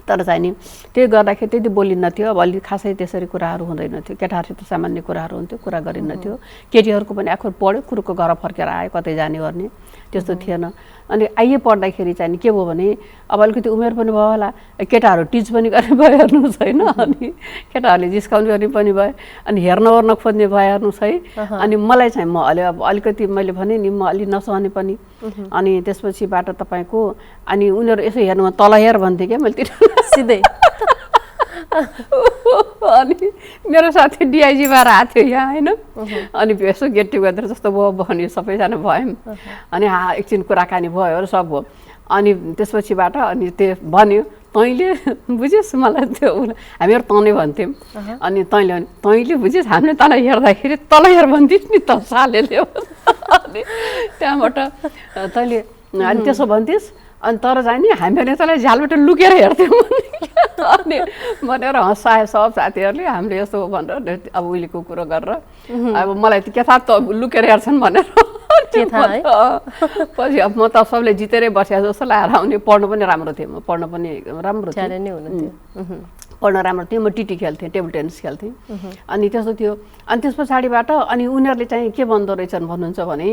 तर चाहिँ नि त्यो गर्दाखेरि त्यति बोलिन्न थियो। अब अलि खासै त्यसरी कुराहरू हुँदैन थियो। केटाहरूसित सामान्य कुराहरू हुन्थ्यो, कुरा गरिन्न थियो। केटीहरूको पनि आखिर पढ्यो, कुरोको घर फर्केर आयो, कतै जाने गर्ने त्यस्तो थिएन। अनि आइए पढ्दाखेरि चाहिँ नि के भयो भने अब अलिकति उमेर पनि भयो होला, केटाहरू टिच पनि गर्ने भयो हेर्नुहोस् होइन, अनि केटाहरूले जिस्काउने गर्ने पनि भयो, अनि हेर्न ओर्न खोज्ने भयो हेर्नुहोस् है। अनि मलाई चाहिँ म अलिकति मैले भने नि म अलि नसहने पनि। अनि त्यसपछिबाट तपाईँको अनि उनीहरू यसो हेर्नुमा तल हेर भन्थेँ क्या मैले सिधै। अनि मेरो साथी डिआइजी भएर आएको थियो यहाँ होइन। अनि यसो गेट टुगेदर जस्तो भयो भन्यो, सबैजना भयौँ। अनि एकछिन कुराकानी भयो, सब भयो। अनि त्यसपछिबाट अनि त्यो भन्यो तैँले बुझिस् मलाई त्यो हामीहरू तँले भन्थ्यौँ। अनि तैँले बुझिस् हामीले तँलाई हेर्दाखेरि तल हेर भन्थिस् नि त सालेले। अनि त्यहाँबाट तैँले अनि त्यसो भन्थिस् अनि तर चाहिँ नि हामीहरूले तँलाई झ्यालबाट लुकेर हेर्थ्यौँ अनि भनेर हँसायो सब साथीहरूले। हामीले यस्तो भनेर अब उहिलेको कुरो गरेर अब मलाई त के थाहा त लुकेर हेर्छन् भनेर पछि अब म त सबले जितेरै बसेको जस्तो लागेर आउने। पढ्नु पनि राम्रो थियो, म पढ्नु पनि राम्रो थियो, पढ्न राम्रो थियो। म टिटी खेल्थेँ, टेबल टेनिस खेल्थेँ। अनि त्यस्तो थियो। अनि त्यस पछाडिबाट अनि उनीहरूले चाहिँ के भन्दो रहेछन् भन्नुहुन्छ भने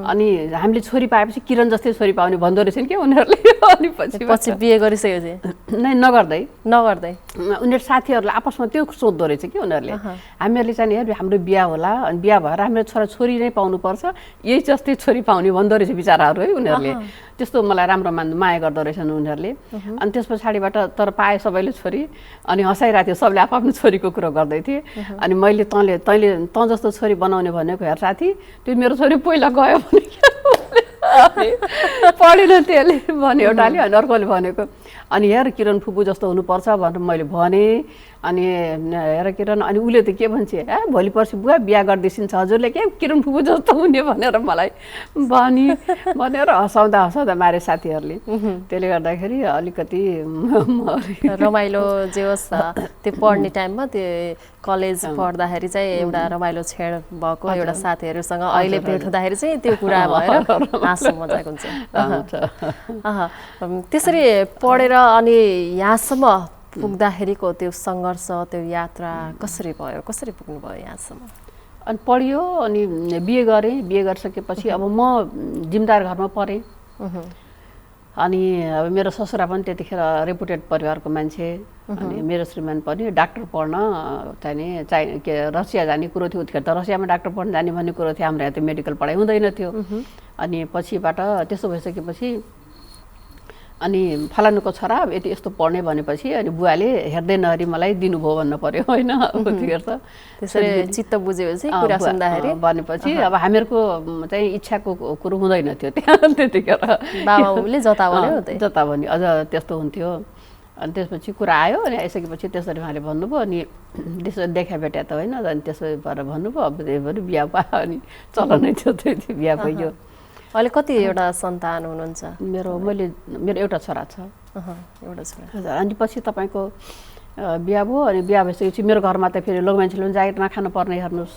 अनि हामीले छोरी पाएपछि किरण जस्तै छोरी पाउने भन्दो रहेछन् क्या उनीहरूले। अनि पछि बिहे गरिसकेपछि नै नगर्दै उनीहरू साथीहरूलाई आपसमा त्यो सोध्दो रहेछ कि उनीहरूले। हामीहरूले चाहिँ हेर हाम्रो बिहा होला, अनि बिहा भएर हाम्रो छोरी नै पाउनुपर्छ, यही जस्तै छोरी पाउने भन्दो रहेछ बिचराहरू है उनीहरूले। त्यस्तो मलाई राम्रो माया गर्दो रहेछन् उनीहरूले। अनि त्यस पछाडिबाट तर पाए सबैले छोरी। अनि हँसाइरहेको थियो, सबले आफ्नो छोरीको कुरो गर्दै थिए। अनि मैले तैँले तँ जस्तो छोरी बनाउने भनेको हेर साथी, त्यो मेरो छोरी पहिला गयो भने पढेन त्यसले भन्यो एउटाले, अनि अर्कोले भनेको अनि हेर किरण फुपू जस्तो हुनुपर्छ भनेर मैले भने। अनि हेर किरण, अनि उसले त के भन्छ भोलि पर्सि बुवा बिहा गरिदिन्छ हजुरले, के किरण फुपू जस्तो हुने भनेर मलाई भनेर हँसाउँदा मारे साथीहरूले। त्यसले गर्दाखेरि अलिकति रमाइलो जे होस् त्यो पढ्ने टाइममा त्यो कलेज पढ्दाखेरि चाहिँ एउटा रमाइलो छेड भएको एउटा साथीहरूसँग अहिले भेट हुँदाखेरि चाहिँ त्यो कुरा भएर हाँसो मजाक हुन्छ। त्यसरी पढेर अनि यहाँसम्म पुग्दाखेरिको त्यो सङ्घर्ष, त्यो यात्रा कसरी भयो, कसरी पुग्नुभयो यहाँसम्म? अनि पढियो, अनि बिहे गरेँ। बिहे गरिसकेपछि अब म जिम्मेदार घरमा परेँ। अनि अब मेरो ससुरा पनि त्यतिखेर रेपुटेड परिवारको मान्छे। अनि मेरो श्रीमान पनि डाक्टर पढ्न चाहिँ के रसिया जाने कुरो थियो। उतिखेर त रसियामा डाक्टर पढ्न जाने भन्ने कुरो थियो, हाम्रो यहाँ त मेडिकल पढाइ हुँदैन थियो। अनि पछिबाट त्यस्तो भइसकेपछि अनि फलानुको छोरा अब यति यस्तो पढ्ने भनेपछि अनि बुवाले हेर्दै नहरी मलाई दिनुभयो भन्नु पर्यो होइन। उतिखेर त त्यसरी चित्त बुझेपछि कुरा सुन्दाखेरि भनेपछि अब हामीहरूको चाहिँ इच्छाको कुरो हुँदैन थियो त्यहाँ त्यतिखेर। बाबाले जता भने अझ त्यस्तो हुन्थ्यो। अनि त्यसपछि कुरा आयो, अनि आइसकेपछि त्यसरी उहाँले भन्नुभयो। अनि त्यसो देखा भेट्या त होइन, अनि त्यसो भएर भन्नुभयो अब त्यही बिहा भयो। अनि चलनै थियो त्यति बिहा भयो। अहिले कति एउटा सन्तान हुनुहुन्छ? मेरो एउटा छोरा छ। एउटा छोरा। अनि पछि तपाईँको बिहा भयो। अनि बिहा भइसकेपछि मेरो घरमा त फेरि लोक मान्छेले पनि जागिर नखानु पर्ने हेर्नुहोस्,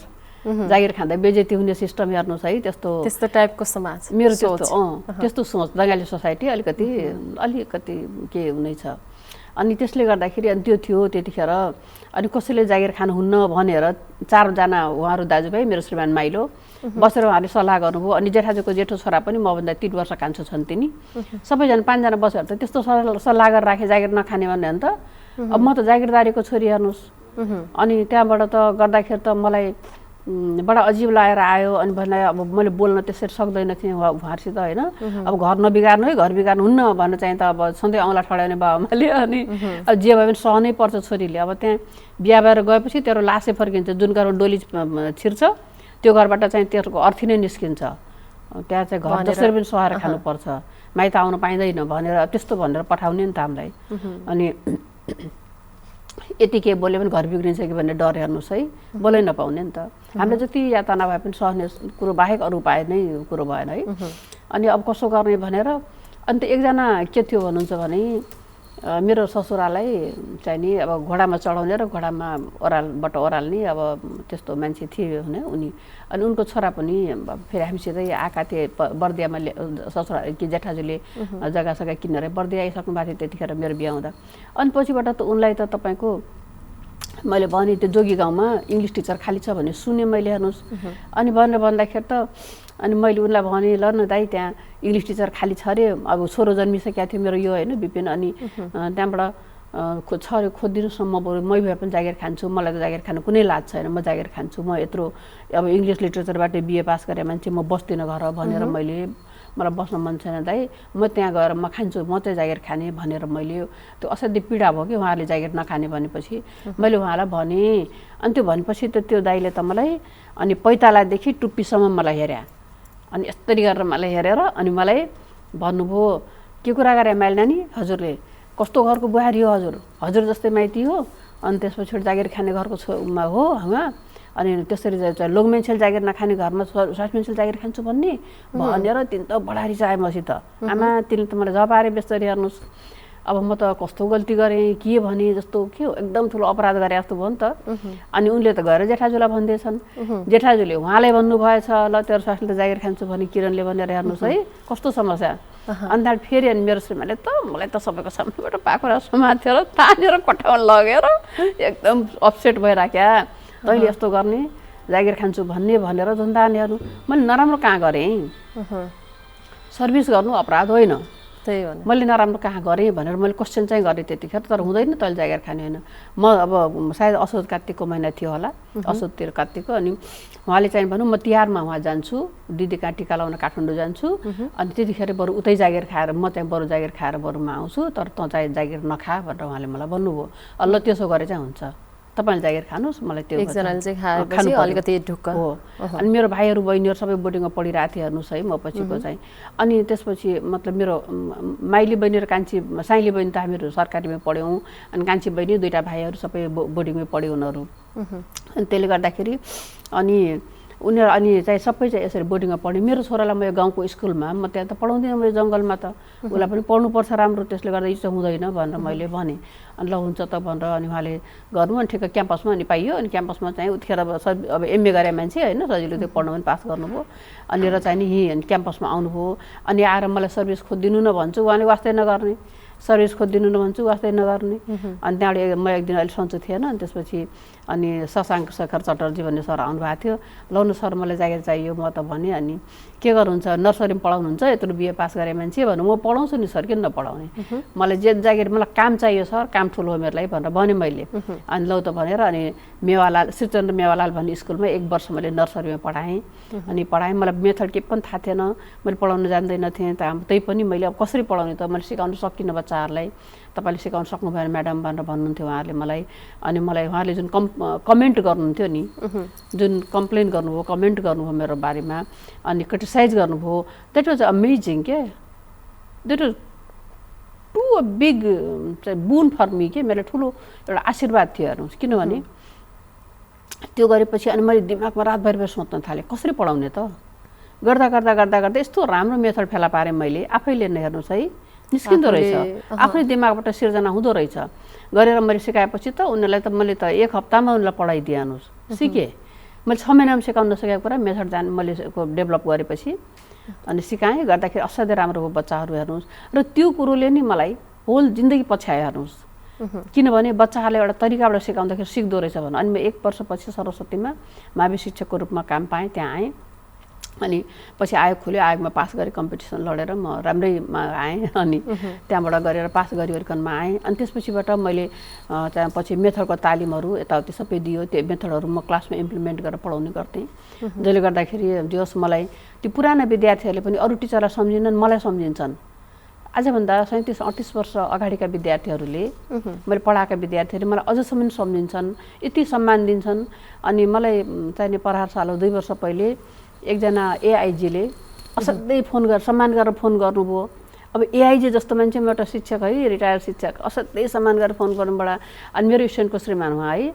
जागिर खाँदा बेजेती हुने सिस्टम हेर्नुहोस् है। त्यस्तो टाइपको समाज मेरो त्यस्तो सोच बङ्गाली सोसाइटी अलिकति के हुनेछ। अनि त्यसले गर्दाखेरि अनि त्यो थियो त्यतिखेर। अनि कसैले जागिर खानुहुन्न भनेर 4 जना उहाँहरू दाजुभाइ, मेरो श्रीमान माइलो बसेर उहाँले सल्लाह गर्नुभयो। अनि जेठाजुको जेठो छोरा पनि मभन्दा 3 वर्ष कान्छो छन् तिनी। सबैजना 5 जना बसेर त त्यस्तो सल्लाह गरेर राखेँ जागिर नखाने भने त अब म त जागिरदारीको छोरी हेर्नुहोस्। अनि त्यहाँबाट त गर्दाखेरि त मलाई बडा अजीब लागेर आयो अनि भने अब मैले बोल्न त्यसरी सक्दैन थिएँ उहाँहरूसित होइन अब घर नबिगार्नु है घर बिगार्नु हुन्न भन्न चाहिँ त अब सधैँ औँला ठडाउने बाबाआमाले अनि अब जे भए पनि सहनै पर्छ छोरीले अब त्यहाँ बिहा भएर गएपछि तेरो लासै फर्किन्छ जुन घरमा डोली छिर्छ त्यो घरबाट चाहिँ त्यसको अर्थी नै निस्किन्छ त्यहाँ चाहिँ घर जसरी पनि सहाएर खानुपर्छ माइत आउनु पाइँदैन भनेर त्यस्तो भनेर पठाउने नि त हामीलाई अनि यति के बोल्यो भने घर बिग्रिन्छ कि भन्ने डर हेर्नुहोस् है बोलै नपाउने नि त हामीले जति यातना भए पनि सहने कुरो बाहेक अरू उपाय नै कुरो भएन है अनि अब कसो गर्ने भनेर अन्त एकजना के थियो भन्नुहुन्छ भने मेरो ससुरालाई चाहिँ नि अब घोडामा चढाउने र घोडामा ओह्रालबाट ओह्राल्ने अब त्यस्तो मान्छे थिए हुने उनी अनि उनको छोरा पनि फेरि हामीसितै आएका थिए बर्दियामा ससुरा कि जेठाजुले जग्गा किनेर बर्दिया आइसक्नु भएको थियो त्यतिखेर मेरो बिहा हुँदा अनि पछिबाट त उनलाई त तपाईँको मैले भने त्यो जोगी गाउँमा इङ्ग्लिस टिचर खाली छ भन्ने सुने मैले हेर्नुहोस् अनि भनेर भन्दाखेरि त अनि मैले उनलाई भने ल न दाइ त्यहाँ इङ्ग्लिस टिचर खाली छ अरे अब छोरो जन्मिसकेको थियो मेरो यो होइन विपिन अनि त्यहाँबाट छ अरे खोजिदिनुहोस् न मै भए पनि जागिर खान्छु मलाई त जागिर खानु कुनै लाज छैन म जागिर खान्छु म यत्रो अब इङ्ग्लिस लिटरेचरबाट बिए पास गरे मान्छे म बस्दिनँ घर भनेर मलाई बस्न मन छैन दाइ म त्यहाँ गएर म खान्छु म चाहिँ जागिर खाने भनेर मैले त्यो असाध्यै पीडा भयो कि उहाँहरूले जागिर नखाने भनेपछि मैले उहाँलाई भनेँ अनि त्यो भनेपछि त त्यो दाइले त मलाई अनि पैतालादेखि टुप्पीसम्म मलाई हेऱ्या अनि यस्तरी गरेर मलाई हेरेर अनि मलाई भन्नुभयो के कुरा गरे माइल नानी हजुरले कस्तो घरको बुहारी हो हजुर जस्तै माइती हो अनि त्यसपछि जागिर खाने घरको छोमा हो उहाँ अनि त्यसरी लोक मान्छेले जागिर नखाने घरमा स्वास मान्छेले जागिर खान्छु भन्ने भनेर तिन त बडा रिसाए मसित आमा तिमीले त मलाई जपारे बेस्तरी हेर्नुहोस् अब म त कस्तो गल्ती गरेँ के भने जस्तो के हो एकदम ठुलो अपराध गरे जस्तो भयो नि त अनि उनले त गएर जेठाजुलाई भन्दैछन् जेठाजुले उहाँलाई भन्नुभएछ ल तेरो स्वास्नीले त जागिर खान्छु भने किरणले भनेर हेर्नुहोस् है कस्तो समस्या अन्त फेरि अनि मेरो श्रीमानले त मलाई त सबैको सामनाबाट पाखुरा समातेर र तानेर कोठामा लगेर एकदम अपसेट भइराख्या तैँले यस्तो गर्ने जागिर खान्छु भनेर जनता हेर्नु मैले नराम्रो कहाँ गरेँ सर्भिस गर्नु अपराध होइन त्यही हो मैले नराम्रो कहाँ गरेँ भनेर मैले क्वेसन चाहिँ गरेँ त्यतिखेर तर हुँदैन तैँले जागिर खाने होइन म अब सायद असोज कार्तिकको महिना थियो होला असोजतिर कार्तिकको अनि उहाँले चाहिँ भनौँ म तिहारमा उहाँ जान्छु दिदी कहाँ टिका लाउन काठमाडौँ जान्छु अनि त्यतिखेर बरु उतै जागिर खाएर म चाहिँ बरु जागिर खाएर बरुमा आउँछु तर तँ चाहिँ जागिर नखा भनेर उहाँले मलाई भन्नुभयो ल त्यसो गरे चाहिँ हुन्छ तपाईँले जागिर खानुहोस् मलाई त्यो एकजनाले चाहिँ खाएपछि अलिकति ढुक्क हो अनि मेरो भाइहरू बहिनीहरू सबै बोर्डिङमा पढिरहेको थिए हेर्नुहोस् है म पछिको चाहिँ अनि त्यसपछि मतलब मेरो माइली बहिनी र कान्छी साइली बहिनी त हामीहरू सरकारीमै पढ्यौँ अनि कान्छी बहिनी दुईवटा भाइहरू सबै बोर्डिङमै पढ्यो उनीहरू अनि त्यसले गर्दाखेरि अनि उनीहरू अनि चाहिँ सबै चाहिँ यसरी बोर्डिङमा पढ्ने मेरो छोरालाई म यो गाउँको स्कुलमा म त्यहाँ त पढाउँदिनँ म जङ्गलमा त उसलाई पनि पढ्नुपर्छ राम्रो त्यसले गर्दा इच्छा हुँदैन भनेर मैले भने अनि ल हुन्छ त भनेर अनि उहाँले गर्नु अनि ठिक्क क्याम्पसमा अनि पाइयो अनि क्याम्पसमा चाहिँ उतिखेर अब एमए गरे मान्छे होइन सजिलो त्यो पढ्नु पनि पास गर्नुभयो अनि र चाहिँ नि यहीँ अनि क्याम्पसमा आउनुभयो अनि आएर मलाई सर्भिस खोजिदिनु न भन्छु उहाँले वास्तै नगर्ने सर्भिस खोजिदिनु न भन्छु वास्तै नगर्ने अनि त्यहाँबाट म एक दिन अहिले सन्चो थिएन अनि त्यसपछि अनि शशाङ्क शेखर चटर्जी भन्ने सर आउनुभएको थियो लौन सर मलाई जागिर चाहियो म त भने अनि के गर्नुहुन्छ नर्सरीमा पढाउनुहुन्छ यत्रो बिए पास गरे मान्छे भन्नु म पढाउँछु नि सर किन नपढाउने मलाई जे जागिर मलाई काम चाहियो सर काम ठुलो हो मेरो लागि भनेर भने मैले अनि लौ त भनेर अनि मेवालाल श्रीचन्द्र मेवालाल भन्ने स्कुलमा 1 वर्ष मैले नर्सरीमा पढाएँ अनि पढाएँ मलाई मेथड के पनि थाहा थिएन मैले पढाउन जान्दैन थिएँ त्यही पनि मैले अब कसरी पढाउने त मैले सिकाउन सकिनँ बच्चाहरूलाई तपाईँले सिकाउन सक्नु भएन म्याडम भनेर भन्नुहुन्थ्यो उहाँहरूले मलाई अनि मलाई उहाँले जुन कमेन्ट गर्नुहुन्थ्यो नि जुन कम्प्लेन गर्नुभयो कमेन्ट गर्नुभयो मेरो बारेमा अनि क्रिटिसाइज गर्नुभयो द्याट वाज अमेजिङ के that was to a big boon for me के मेरो ठुलो एउटा आशीर्वाद थियो हेर्नुहोस् किनभने त्यो गरेपछि अनि मैले दिमागमा रातभरि सोच्न थालेँ कसरी पढाउने त गर्दा गर्दा गर्दा गर्दा यस्तो राम्रो मेथड फेला पारेँ मैले आफैले नै हेर्नुहोस् है निस्किँदो रहेछ आफ्नै दिमागबाट सिर्जना हुँदो रहेछ गरेर मैले सिकाएपछि त उनीहरूलाई त मैले त 1 हप्तामा उनीहरूलाई पढाइदिएँ हेर्नुहोस् सिकेँ मैले 6 महिनामा सिकाउन नसकेको कुरा मेथड मैले डेभलप गरेपछि अनि सिकाएँ गर्दाखेरि असाध्यै राम्रो हो बच्चाहरू हेर्नुहोस् र त्यो कुरोले नि मलाई होल जिन्दगी पछ्यायो हेर्नुहोस् किनभने बच्चाहरूले एउटा तरिकाबाट सिकाउँदाखेरि सिक्दो रहेछ भने अनि म 1 वर्षपछि सरस्वतीमा मावि शिक्षकको रूपमा काम पाएँ त्यहाँ आएँ अनि पछि आयोग खोल्यो, आयोगमा पास गरेँ, कम्पिटिसन लडेर म राम्रैमा आएँ अनि त्यहाँबाट गरेर पास गरिकनमा आएँ। अनि त्यसपछिबाट मैले त्यहाँ पछि मेथडको तालिमहरू यताउति सबै दियो, त्यो मेथडहरू म क्लासमा इम्प्लिमेन्ट गरेर पढाउने गर्थेँ। जसले गर्दाखेरि जस मलाई त्यो पुराना विद्यार्थीहरूले पनि अरू टिचरलाई सम्झिनन्, मलाई सम्झिन्छन्। आजभन्दा 37-38 वर्ष अगाडिका विद्यार्थीहरूले, मैले पढाएका विद्यार्थीहरूले मलाई अझसम्म सम्झिन्छन्, यति सम्मान दिन्छन्। अनि मलाई चाहिने परार साल 2 वर्ष पहिले एकजना एआइजीले असाध्यै फोन गरेर सम्मान गरेर फोन गर्नुभयो। अब एआइजी जस्तो मान्छे, म एउटा शिक्षक है, रिटायर्ड शिक्षक, असाध्यै सम्मान गरेर फोन गर्नुबाट अनि मेरो स्टुडेन्टको श्रीमान हो है।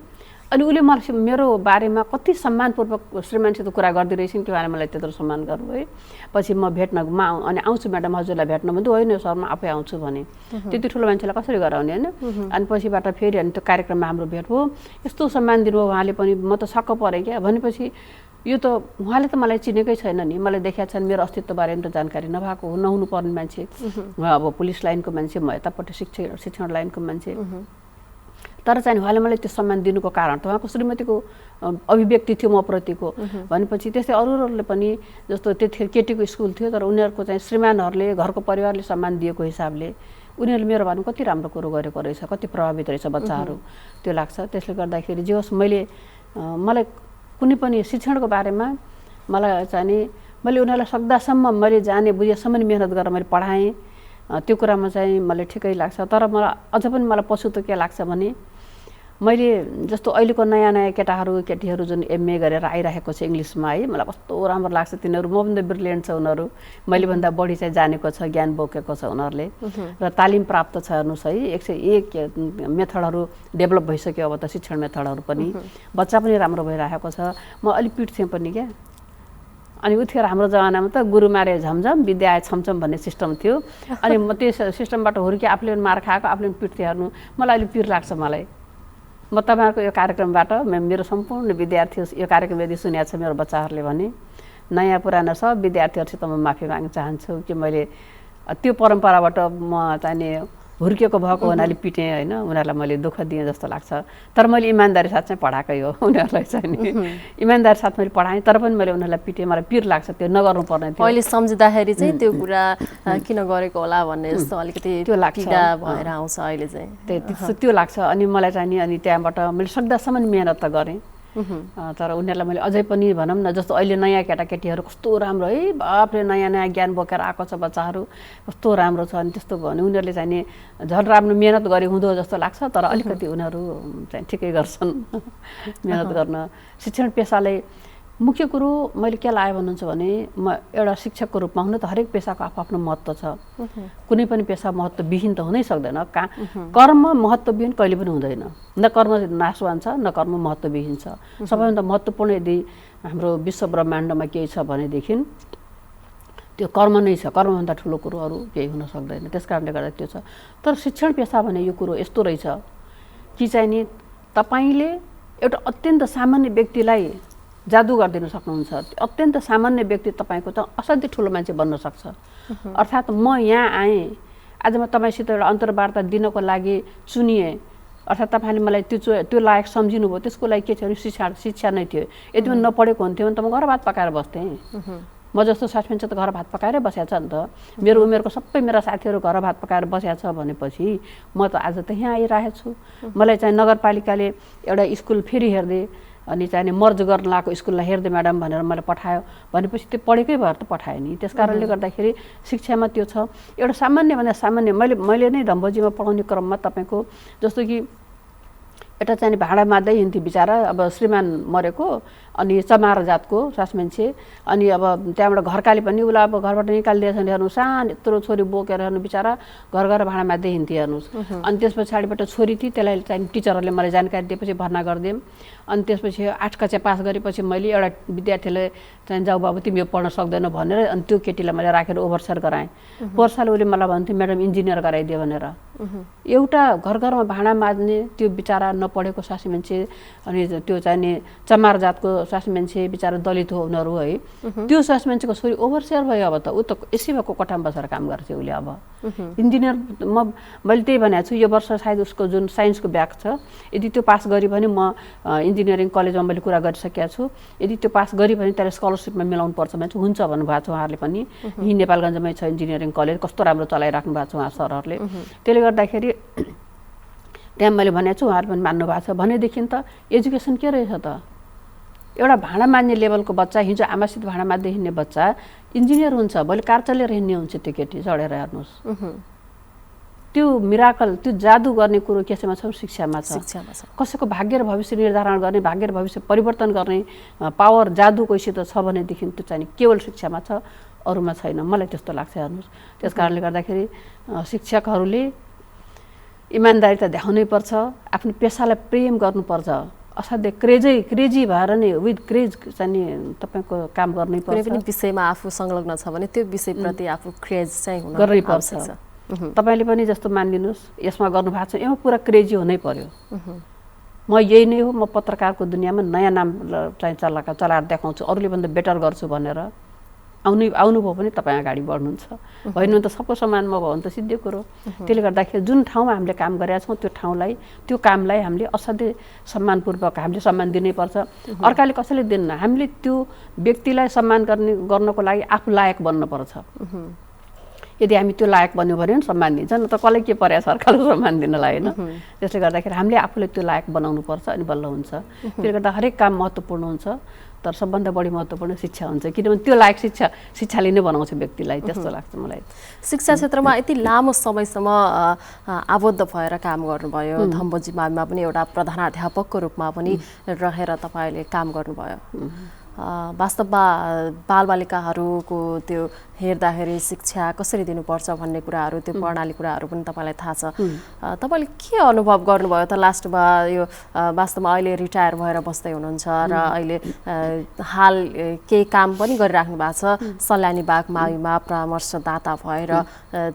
अनि उसले मलाई मेरो बारेमा कति सम्मानपूर्वक श्रीमानसित कुरा गर्दै रहेछन्, त्यो बारेमा मलाई त्यत्रो सम्मान गर्नु है। पछि म भेट्नमा अनि आउँछु म्याडम हजुरलाई भेट्न भन्दै, होइन सर म आफै आउँछु भने। त्यति ठुलो मान्छेलाई कसरी गराउने होइन। अनि पछिबाट फेरि अनि त्यो कार्यक्रममा हाम्रो भेट भयो, यस्तो सम्मान दिनुभयो उहाँले पनि, म त छक्क परेँ क्या। भनेपछि यो त उहाँले त मलाई चिनेकै छैन नि, मलाई देखाएको छैन, मेरो अस्तित्व बारेमा त जानकारी नभएको हो, नहुनु पर्ने मान्छे। अब पुलिस लाइनको मान्छे, म यतापट्टि शिक्षण लाइनको मान्छे। तर चाहिँ उहाँले मलाई त्यो सम्मान दिनुको कारण त उहाँको श्रीमतीको अभिव्यक्ति थियो म प्रतिको। भनेपछि त्यस्तै अरूहरूले पनि, जस्तो त्यतिखेर केटीको स्कुल थियो तर उनीहरूको चाहिँ श्रीमानहरूले, घरको परिवारले सम्मान दिएको हिसाबले उनीहरूले मेरो बारेमा कति राम्रो कुरो गरेको रहेछ, कति प्रभावित रहेछ बच्चाहरू, त्यो लाग्छ। त्यसले गर्दाखेरि जे होस् मलाई कुनै पनि शिक्षणको बारेमा मलाई चाहिँ मैले उनीहरूलाई सक्दासम्म मैले जाने बुझेसम्म मेहनत गरेर मैले पढाएँ। त्यो कुरामा चाहिँ मलाई ठिकै लाग्छ। तर मलाई अझ पनि मलाई पछुतो के लाग्छ भने, मैले जस्तो अहिलेको नयाँ केटीहरू जुन एमए गरेर आइरहेको छ इङ्ग्लिसमा है, मलाई कस्तो राम्रो लाग्छ। तिनीहरू मभन्दा ब्रिलियन्ट छ उनीहरू, मैले भन्दा बढी चाहिँ जानेको छ, ज्ञान बोकेको छ उनीहरूले र तालिम प्राप्त छ हेर्नुहोस् है। 101 मेथडहरू डेभलप भइसक्यो अब त, शिक्षण मेथडहरू पनि, बच्चा पनि राम्रो भइरहेको छ। म अलिक पिट्थेँ पनि क्या। अनि उतिखेर हाम्रो जमानामा त गुरु मारे झमझम विद्या आए छमछम भन्ने सिस्टम थियो। अनि म त्यो सिस्टमबाट हुर्के आफूले पनि मार खाएको, आफूले पनि पिट्थेँ हेर्नु, मलाई अलिक पिर लाग्छ मलाई। म तपाईँहरूको यो कार्यक्रमबाट मेरो सम्पूर्ण विद्यार्थी यो कार्यक्रम यदि सुनेको छ मेरो बच्चाहरूले भने, नयाँ पुरानो सब विद्यार्थीहरूसित म माफी माग्न चाहन्छु कि मैले त्यो परम्पराबाट म चाहिने हुर्किएको भएको हुनाले पिटेँ होइन, उनीहरूलाई मैले दुःख दिएँ जस्तो लाग्छ। तर मैले इमान्दारी साथ चाहिँ पढाएकै हो उनीहरूलाई चाहिँ नि, इमान्दारी साथ मैले पढाएँ, तर पनि मैले उनीहरूलाई पिटेँ। मलाई पिर लाग्छ, त्यो नगर्नु पर्ने थियो। अहिले सम्झिँदाखेरि चाहिँ त्यो कुरा किन गरेको होला भन्ने जस्तो अलिकति त्यो लाग्छ, भएर आउँछ अहिले चाहिँ। त्यो लाग्छ। अनि मलाई चाहिँ नि अनि त्यहाँबाट मैले सक्दासम्म मेहनत त गरेँ। तर उनीहरूलाई मैले अझै पनि भनौँ न, जस्तो अहिले नयाँ केटाकेटीहरू कस्तो राम्रो है, बाफले नयाँ ज्ञान बोकेर आएको छ बच्चाहरू, कस्तो राम्रो छ। अनि त्यस्तो भयो भने उनीहरूले चाहिँ नि झन् राम्रो मेहनत गरे हुँदो जस्तो लाग्छ। तर अलिकति उनीहरू चाहिँ ठिकै गर्छन् मेहनत गर्न। शिक्षण पेसालाई मुख्य कुरो मैले के लाग्यो भन्नुहुन्छ भने, म एउटा शिक्षकको रूपमा हुन त हरेक पेसाको आफ्नो महत्त्व छ। कुनै पनि पेसा महत्त्वविहीन त हुनै सक्दैन। कर्म महत्त्वविहीन कहिले पनि हुँदैन। न कर्म नाशवान छ, न कर्म महत्त्वविहीन छ। सबैभन्दा महत्त्वपूर्ण यदि हाम्रो विश्व ब्रह्माण्डमा केही छ भनेदेखि त्यो कर्म नै छ। कर्मभन्दा ठुलो कुरोहरू केही हुन सक्दैन। त्यस कारणले गर्दा त्यो छ। तर शिक्षण पेसा भने यो कुरो यस्तो रहेछ कि चाहिँ नि, तपाईँले एउटा अत्यन्त सामान्य व्यक्तिलाई जादु गरिदिन सक्नुहुन्छ। अत्यन्त सामान्य व्यक्ति तपाईँको त असाध्यै ठुलो मान्छे बन्न सक्छ। अर्थात् म यहाँ आएँ, आज म तपाईँसित एउटा अन्तर्वार्ता दिनको लागि चुनिएँ, अर्थात् तपाईँले मलाई त्यो लायक सम्झिनुभयो, त्यसको लागि के थियो भने शिक्षा नै थियो। यदि म नपढेको हुन्थ्यो भने त म घर भात पकाएर बस्थेँ। म जस्तो साथी मान्छे त घर भात पकाएरै बसेको छ नि त। मेरो उमेरको सबै मेरा साथीहरू घर भात पकाएर बसेको छ भनेपछि म त आज त यहाँ आइरहेको छु। मलाई चाहिँ नगरपालिकाले एउटा स्कुल फेरि हेर्दै अनि चाहिँ मर्ज गर्न लागेको स्कुललाई हेर्दै म्याडम भनेर मलाई पठायो भनेपछि त्यो पढेकै भएर त पठाएँ नि। त्यस कारणले गर्दाखेरि शिक्षामा त्यो छ। एउटा सामान्यभन्दा सामान्य मैले नै धम्बोजीमा पढाउने क्रममा तपाईँको जस्तो कि एउटा चाहिँ भाँडा माझ्दै हिँड्थ्यो बिचरा, अब श्रीमान मरेको, अनि चमार जातको सास मान्छे, अनि अब त्यहाँबाट घरकाले पनि उसलाई अब घरबाट निकालिदिएछ भने हेर्नु, सानो यत्रो छोरी बोकेर हेर्नु बिचरा घर भाँडा माझ्दै हिँड्थ्यो हेर्नुहोस्। अनि त्यस पछाडिबाट छोरी थिए, त्यसलाई चाहिँ टिचरहरूले मलाई जानकारी दिएपछि भर्ना गरिदिएँ। अनि त्यसपछि 8 कक्षा पास गरेपछि मैले एउटा विद्यार्थीले चाहिँ जाऊ बाबु तिमी यो पढ्न सक्दैनौ भनेर अनि त्यो केटीलाई मैले राखेर ओभरसेयर गराएँ। पोहोर साल उसले मलाई भन्थ्यो म्याडम इन्जिनियर गराइदियो भनेर। एउटा घर घरमा भाँडा माझ्ने त्यो बिचारा नपढेको स्वास्नी मान्छे अनि त्यो चाहिने चमार जातको स्वास्नी मान्छे बिचारा दलित हो उनीहरू है त्यो स्वास्नी मान्छेको छोरी ओभरसेयर भयो अब त ऊ त यसै भएको कोठामा बसेर काम गर्छ उसले अब इन्जिनियर मैले त्यही भनेको छु यो वर्ष सायद उसको जुन साइन्सको ब्याक छ यदि त्यो पास गऱ्यो भने म इन्जिनियरिङ कलेजमा मैले कुरा गरिसकेको छु यदि त्यो पास गऱ्यो भने त्यसले स्कलरसिपमा मिलाउनु पर्छ भने चाहिँ हुन्छ भन्नुभएको छ उहाँहरूले पनि यहीँ नेपालगञ्जमै छ इन्जिनियरिङ कलेज कस्तो राम्रो चलाइराख्नु भएको छ उहाँ सरहरूले त्यसले गर्दाखेरि त्यहाँ मैले भनेको छु उहाँहरू पनि मान्नु भएको छ भनेदेखि त एजुकेसन के रहेछ त एउटा भाँडा मान्ने लेभलको बच्चा हिजो आमासित भाँडा मान्दै हिँड्ने बच्चा इन्जिनियर हुन्छ भोलि कार चलेर हिँड्ने हुन्छ त्यो केटी चढेर हेर्नुहोस् त्यो मिराकल त्यो जादु गर्ने कुरो केमा छ शिक्षामा छ कसैको भाग्य र भविष्य निर्धारण गर्ने भाग्य र भविष्य परिवर्तन गर्ने पावर जादु कोहीसित छ भनेदेखि त्यो चाहिँ केवल शिक्षामा छ अरूमा छैन मलाई त्यस्तो लाग्छ हेर्नुहोस् त्यस कारणले गर्दाखेरि शिक्षकहरूले इमान्दारी त देखाउनै पर्छ आफ्नो पेसालाई प्रेम गर्नुपर्छ असाध्यै क्रेजी भएर नै विथ क्रेज चाहिँ तपाईँको काम गर्नै पर्छ कुनै पनि विषयमा आफू संलग्न छ भने त्यो विषयप्रति आफू क्रेज चाहिँ गर्नै पर्छ तपाईँले पनि जस्तो मानिदिनुहोस् यसमा गर्नुभएको छ यसमा पुरा क्रेजी हुनै पर्यो म यही नै हो म पत्रकारको दुनियाँमा नयाँ नाम चाहिँ चलाएर देखाउँछु अरूले भन्दा बेटर गर्छु भनेर आउनुभयो भने तपाईँ अगाडि बढ्नुहुन्छ होइन त सबको सम्मानमा भयो भने त सिद्धै कुरो त्यसले गर्दाखेरि जुन ठाउँमा हामीले काम गरेका छौँ त्यो कामलाई हामीले असाध्यै सम्मानपूर्वक हामीले सम्मान दिनैपर्छ अर्काले कसैले दिन्न हामीले त्यो व्यक्तिलाई सम्मान गर्नको लागि आफू लायक बन्नुपर्छ यदि हामी त्यो लायक बन्यो भने सम्मान दिन्छ न त कसलाई के पर्या सरकारले सम्मान दिनलाई होइन त्यसले गर्दाखेरि हामीले आफूले त्यो लायक बनाउनुपर्छ अनि बल्ल हुन्छ त्यसले गर्दा हरेक काम महत्त्वपूर्ण हुन्छ तर सबभन्दा बढी महत्त्वपूर्ण शिक्षा हुन्छ किनभने त्यो लायक शिक्षाले नै बनाउँछ व्यक्तिलाई त्यस्तो लाग्छ मलाई शिक्षा क्षेत्रमा यति लामो समयसम्म आबद्ध भएर काम गर्नुभयो धम्बोजी माविमा पनि एउटा प्रधानाध्यापकको रूपमा पनि रहेर तपाईँले काम गर्नुभयो वास्तवमा बालबालिकाहरूको त्यो हेर्दाखेरि शिक्षा कसरी दिनुपर्छ भन्ने कुराहरू त्यो प्रणाली कुराहरू पनि तपाईँलाई थाहा छ तपाईँले के अनुभव गर्नुभयो त लास्टमा यो वास्तवमा अहिले रिटायर भएर बस्दै हुनुहुन्छ र अहिले हाल केही काम पनि गरिराख्नु भएको छ सल्यानी बाग माविमा परामर्शदाता भएर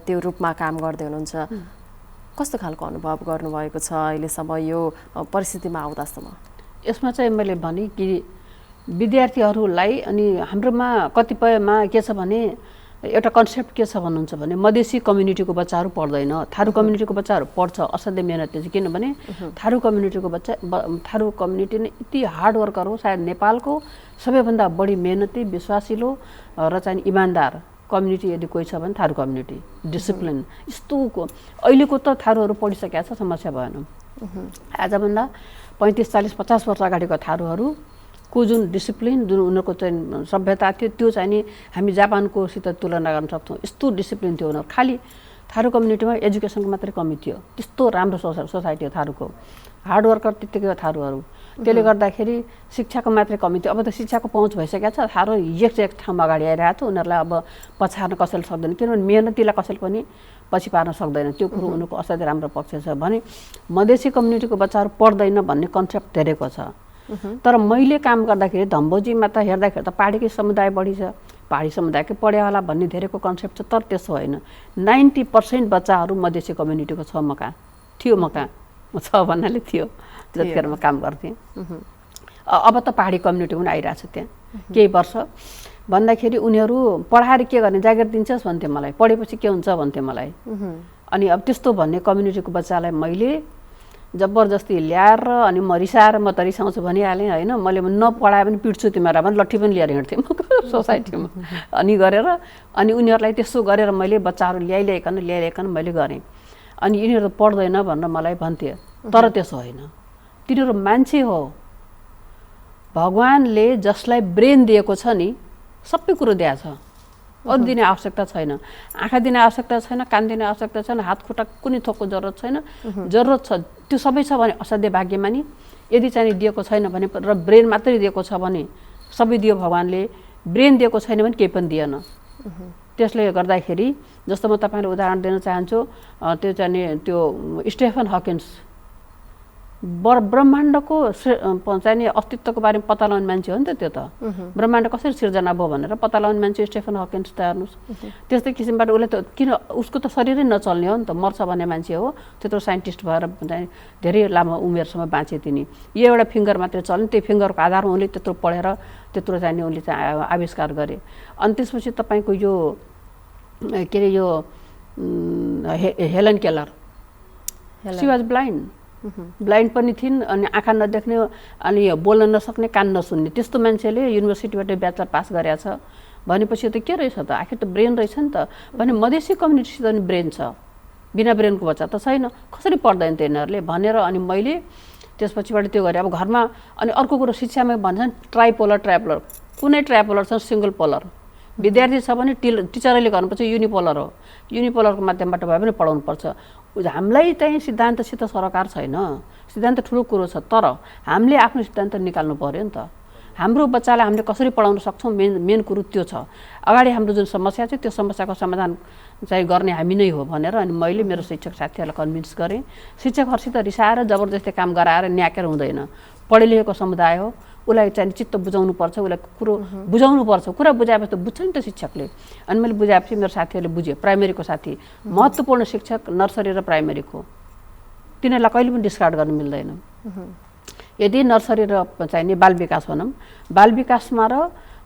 त्यो रूपमा काम गर्दै हुनुहुन्छ कस्तो खालको अनुभव गर्नुभएको छ अहिलेसम्म यो परिस्थितिमा आउँदासम्म यसमा चाहिँ मैले भने कि विद्यार्थीहरूलाई अनि हाम्रोमा कतिपयमा के छ भने एउटा कन्सेप्ट के छ भन्नुहुन्छ भने मधेसी कम्युनिटीको बच्चाहरू पढ्दैन थारू कम्युनिटीको बच्चाहरू पढ्छ असाध्यै मेहनती छ किनभने थारू कम्युनिटी नै यति हार्ड वर्कर हो सायद नेपालको सबैभन्दा बढी मेहनती विश्वासिलो र चाहिँ इमान्दार कम्युनिटी यदि कोही छ भने थारू कम्युनिटी डिसिप्लिन यस्तो अहिलेको त थारूहरू पढिसकेका छ समस्या भएन आजभन्दा 35-40-50 वर्ष अगाडिको थारूहरू को जुन डिसिप्लिन जुन उनीहरूको चाहिँ सभ्यता थियो त्यो चाहिँ नि हामी जापानकोसित तुलना गर्न सक्छौँ यस्तो डिसिप्लिन थियो उनीहरू खालि थारू कम्युनिटीमा एजुकेसनको मात्रै कमी थियो त्यस्तो राम्रो सोसाइटी हो थारूको हार्ड वर्कर त्यत्तिकै हो थारूहरू त्यसले गर्दाखेरि शिक्षाको मात्रै कमी थियो अब त शिक्षाको पहुँच भइसकेको छ थारू एक ठाउँमा अगाडि आइरहेको छ उनीहरूलाई अब पछार्न कसैले सक्दैन किनभने मेहनतीलाई कसैले पनि पछि पार्न सक्दैन त्यो कुरो उनीहरूको असाध्यै राम्रो पक्ष छ भने मधेसी कम्युनिटीको बच्चाहरू पढ्दैन भन्ने कन्सेप्ट धेरैको छ तर मैले काम गर्दाखेरि धम्बोजीमा त हेर्दाखेरि त पहाडीकै समुदाय बढी छ पहाडी समुदायकै पढ्यो होला भन्ने धेरैको कन्सेप्ट छ तर त्यसो होइन 90% बच्चाहरू मधेसी कम्युनिटीको छ म कहाँ छ भन्नाले थियो जतिखेर म काम गर्थेँ अब त पहाडी कम्युनिटी पनि आइरहेछ त्यहाँ केही वर्ष भन्दाखेरि उनीहरू पढाएर के गर्ने जागिर दिन्छस् भन्थे मलाई पढेपछि के हुन्छ भन्थे मलाई अनि अब त्यस्तो भन्ने कम्युनिटीको बच्चालाई मैले जबरजस्ती ल्याएर अनि म रिसाएर म त रिसाउँछु भनिहालेँ होइन मैले नपढाए पनि पिट्छु तिमीहरूलाई भने लट्ठी पनि लिएर हिँड्थेँ म सोसाइटीमा अनि गरेर अनि उनीहरूलाई त्यसो गरेर मैले बच्चाहरू ल्याइल्याइकन मैले गरेँ अनि यिनीहरू पढ्दैन भनेर मलाई भन्थे तर त्यसो होइन तिनीहरू मान्छे हो भगवानले जसलाई ब्रेन दिएको छ नि सबै कुरो दिएको छ अरू दिने आवश्यकता छैन आँखा दिने आवश्यकता छैन कान दिने आवश्यकता छैन हात खुट्टा कुनै थोकको जरुरत छैन जरुरत छ त्यो सबै छ भने असाध्यै भाग्यमानी यदि चाहिँ दिएको छैन भने र ब्रेन मात्रै दिएको छ भने सबै दियो भगवानले ब्रेन दिएको छैन भने केही पनि दिएन त्यसले गर्दाखेरि जस्तो म तपाईँलाई उदाहरण दिन चाहन्छु त्यो चाहिँ त्यो स्टेफन हकिन्स ब्रह्माण्डको चाहिँ नि अस्तित्वको बारेमा पत्ता लगाउने मान्छे हो नि त त्यो त ब्रह्माण्ड कसरी सिर्जना भयो भनेर पत्ता लगाउने मान्छे स्टेफन हकिन्स त हेर्नुहोस् त्यस्तै किसिमबाट उसले त किन उसको त शरीरै नचल्ने हो नि त मर्छ भन्ने मान्छे हो त्यत्रो साइन्टिस्ट भएर चाहिँ धेरै लामो उमेरसम्म बाँचे तिनी यो एउटा फिङ्गर मात्रै चल्ने त्यही फिङ्गरको आधारमा उनले त्यत्रो पढेर त्यत्रो चाहिँ उनले चाहिँ आविष्कार गरे अनि त्यसपछि तपाईँको यो के अरे यो Helen Keller she was blind पनि थिइन् अनि आँखा नदेख्ने अनि बोल्न नसक्ने कान नसुन्ने त्यस्तो मान्छेले युनिभर्सिटीबाट ब्याचलर पास गरेछ भनेपछि त के रहेछ त आखिर त ब्रेन रहेछ नि त भने मधेसी कम्युनिटीसित पनि ब्रेन छ बिना ब्रेनको बच्चा त छैन कसरी पढ्दैन त यिनीहरूले भनेर अनि मैले त्यसपछिबाट त्यो गरेँ अब घरमा अनि अर्को कुरो शिक्षामा भन्छन् ट्राइपोलर ट्राइपोलर कुनै ट्राइपोलर छ सिङ्गल पोलर विद्यार्थी छ भने टिचरले गर्नुपर्छ युनिपोलर हो युनिपोलरको माध्यमबाट भए पनि पढाउनुपर्छ हामीलाई चाहिँ सिद्धान्तसित सरोकार छैन सिद्धान्त ठुलो कुरो छ तर हामीले आफ्नो सिद्धान्त निकाल्नु पर्यो नि त हाम्रो बच्चालाई हामीले कसरी पढाउन सक्छौँ मेन कुरो त्यो छ अगाडि हाम्रो जुन समस्या छ त्यो समस्याको समाधान चाहिँ गर्ने हामी नै हो भनेर अनि मैले मेरो शिक्षक साथीहरूलाई कन्भिन्स गरेँ शिक्षकहरूसित रिसाएर जबरजस्ती काम गराएर न्याकेर हुँदैन पढे लेखेको समुदाय हो उसलाई चाहिँ चित्त बुझाउनुपर्छ उसलाई कुरो बुझाउनुपर्छ कुरा बुझाएपछि त बुझ्छ नि त शिक्षकले अनि मैले बुझाएपछि मेरो साथीहरूले बुझे प्राइमेरीको साथी महत्त्वपूर्ण शिक्षक नर्सरी र प्राइमेरीको तिनीहरूलाई कहिले पनि डिस्कार्ड गर्न मिल्दैन यदि नर्सरी र चाहिँ नि बाल विकास भनौँ बाल विकासमा र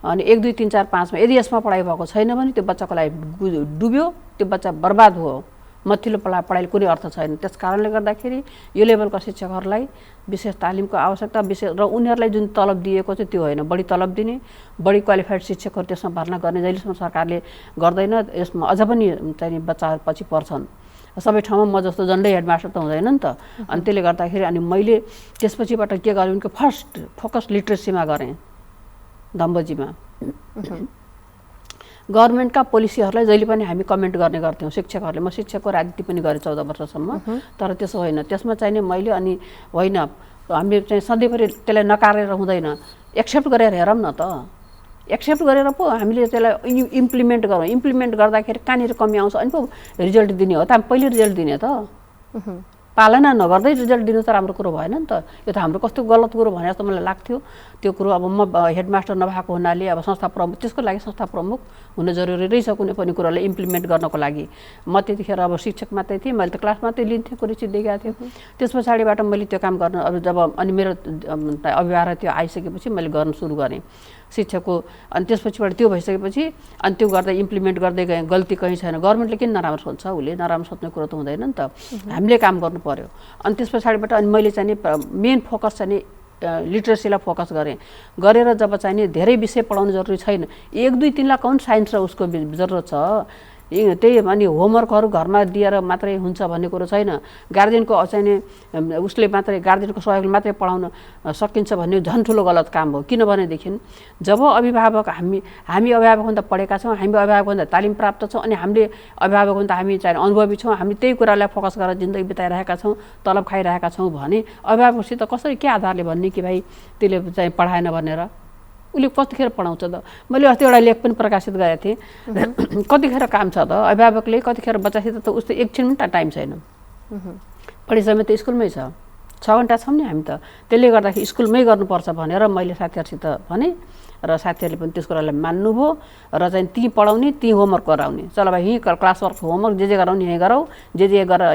अनि 1 2 3 4 5 मा यदि यसमा पढाइ भएको छैन भने त्यो बच्चाको लागि डुब्यो त्यो बच्चा बर्बाद हो मथिल्लो पढाइले कुनै अर्थ छैन त्यस कारणले गर्दाखेरि यो लेभलका शिक्षकहरूलाई विशेष तालिमको आवश्यकता विशेष र उनीहरूलाई जुन तलब दिएको छ त्यो होइन बढी तलब दिने बढी क्वालिफाइड शिक्षकहरू त्यसमा भर्ना गर्ने जहिलेसम्म सरकारले गर्दैन यसमा अझ पनि चाहिँ बच्चाहरू पछि पर्छन् सबै ठाउँमा म जस्तो झन्डै हेडमास्टर त हुँदैन नि त अनि त्यसले गर्दाखेरि अनि मैले त्यसपछिबाट के गरेँ उनको फर्स्ट फोकस लिट्रेसीमा गरेँ धम्बोजीमा गभर्मेन्टका पोलिसीहरूलाई जहिले पनि हामी कमेन्ट गर्ने गर्थ्यौँ शिक्षकहरूले म शिक्षकको राजनीति पनि गरेँ 14 वर्षसम्म तर त्यसो होइन त्यसमा चाहिँ मैले अनि होइन हामीले चाहिँ सधैँभरि त्यसलाई नकारेर हुँदैन एक्सेप्ट गरेर हेरौँ न त एक्सेप्ट गरेर पो हामीले त्यसलाई इम्प्लिमेन्ट गरौँ इम्प्लिमेन्ट गर्दाखेरि कहाँनिर कमी आउँछ अनि पो रिजल्ट दिने हो त हामी पहिले रिजल्ट दिने त पालना नगर्दै रिजल्ट दिनु त राम्रो कुरो भएन नि त यो त हाम्रो कस्तो गलत कुरो भने जस्तो मलाई लाग्थ्यो त्यो कुरो अब म हेडमास्टर नभएको हुनाले अब संस्था प्रमुख त्यसको लागि संस्था प्रमुख हुन जरुरी रहेछ कुनै पनि कुरालाई इम्प्लिमेन्ट गर्नको लागि म त्यतिखेर अब शिक्षक मात्रै थिएँ मैले त क्लास मात्रै लिन्थेँ कुरो चाहिँ देखाएको थियो त्यस पछाडिबाट मैले त्यो काम गर्न अब जब अनि मेरो अभिभावक त्यो आइसकेपछि मैले गर्न सुरु गरेँ शिक्षकको अनि त्यसपछिबाट त्यो भइसकेपछि अनि त्यो गर्दा इम्प्लिमेन्ट गर्दै गएँ गल्ती कहीँ छैन गभर्मेन्टले किन नराम्रो सोच्छ उसले नराम्रो सोच्ने कुरो त हुँदैन नि त हामीले काम गर्नु पर्यो अनि त्यस पछाडिबाट अनि मैले चाहिँ मेन फोकस चाहिँ लिट्रेसीलाई फोकस गरेर जब चाहिँ धेरै विषय पढाउनु जरुरी छैन 1 2 3 लाख काउन्ट साइन्स र उसको जरुरत छ त्यही अनि होमवर्कहरू घरमा दिएर मात्रै हुन्छ भन्ने कुरो छैन गार्जियनको चाहिँ उसले मात्रै गार्जियनको सहयोगले मात्रै पढाउन सकिन्छ भन्ने झन् ठुलो गलत काम हो किनभनेदेखि जब अभिभावक हामी अभिभावकभन्दा पढेका छौँ हामी अभिभावकभन्दा तालिम प्राप्त छौँ अनि हामीले अभिभावकभन्दा हामी चाहिँ अनुभवी छौँ हामी त्यही कुरालाई फोकस गरेर जिन्दगी बिताइरहेका छौँ तलब खाइरहेका छौँ भने अभिभावकसित कसरी के आधारले भन्ने कि भाइ त्यसले चाहिँ पढाएन भनेर उसले कतिखेर पढाउँछ त मैले अस्ति एउटा लेख पनि प्रकाशित गरेको थिएँ कतिखेर काम छ त अभिभावकले कतिखेर बच्चासित त उस्तो एकछिन पनि टाइम छैन पढी समय त स्कुलमै छ 6 घन्टा छौँ नि हामी त त्यसले गर्दाखेरि स्कुलमै गर्नुपर्छ भनेर मैले साथीहरूसित भने र साथीहरूले पनि त्यस कुरालाई मान्नुभयो र चाहिँ ती पढाउने ती होमवर्क गराउने चल भाइ यहीँ क्लास वर्क होमवर्क जे गराउने यहीँ गराऊ जे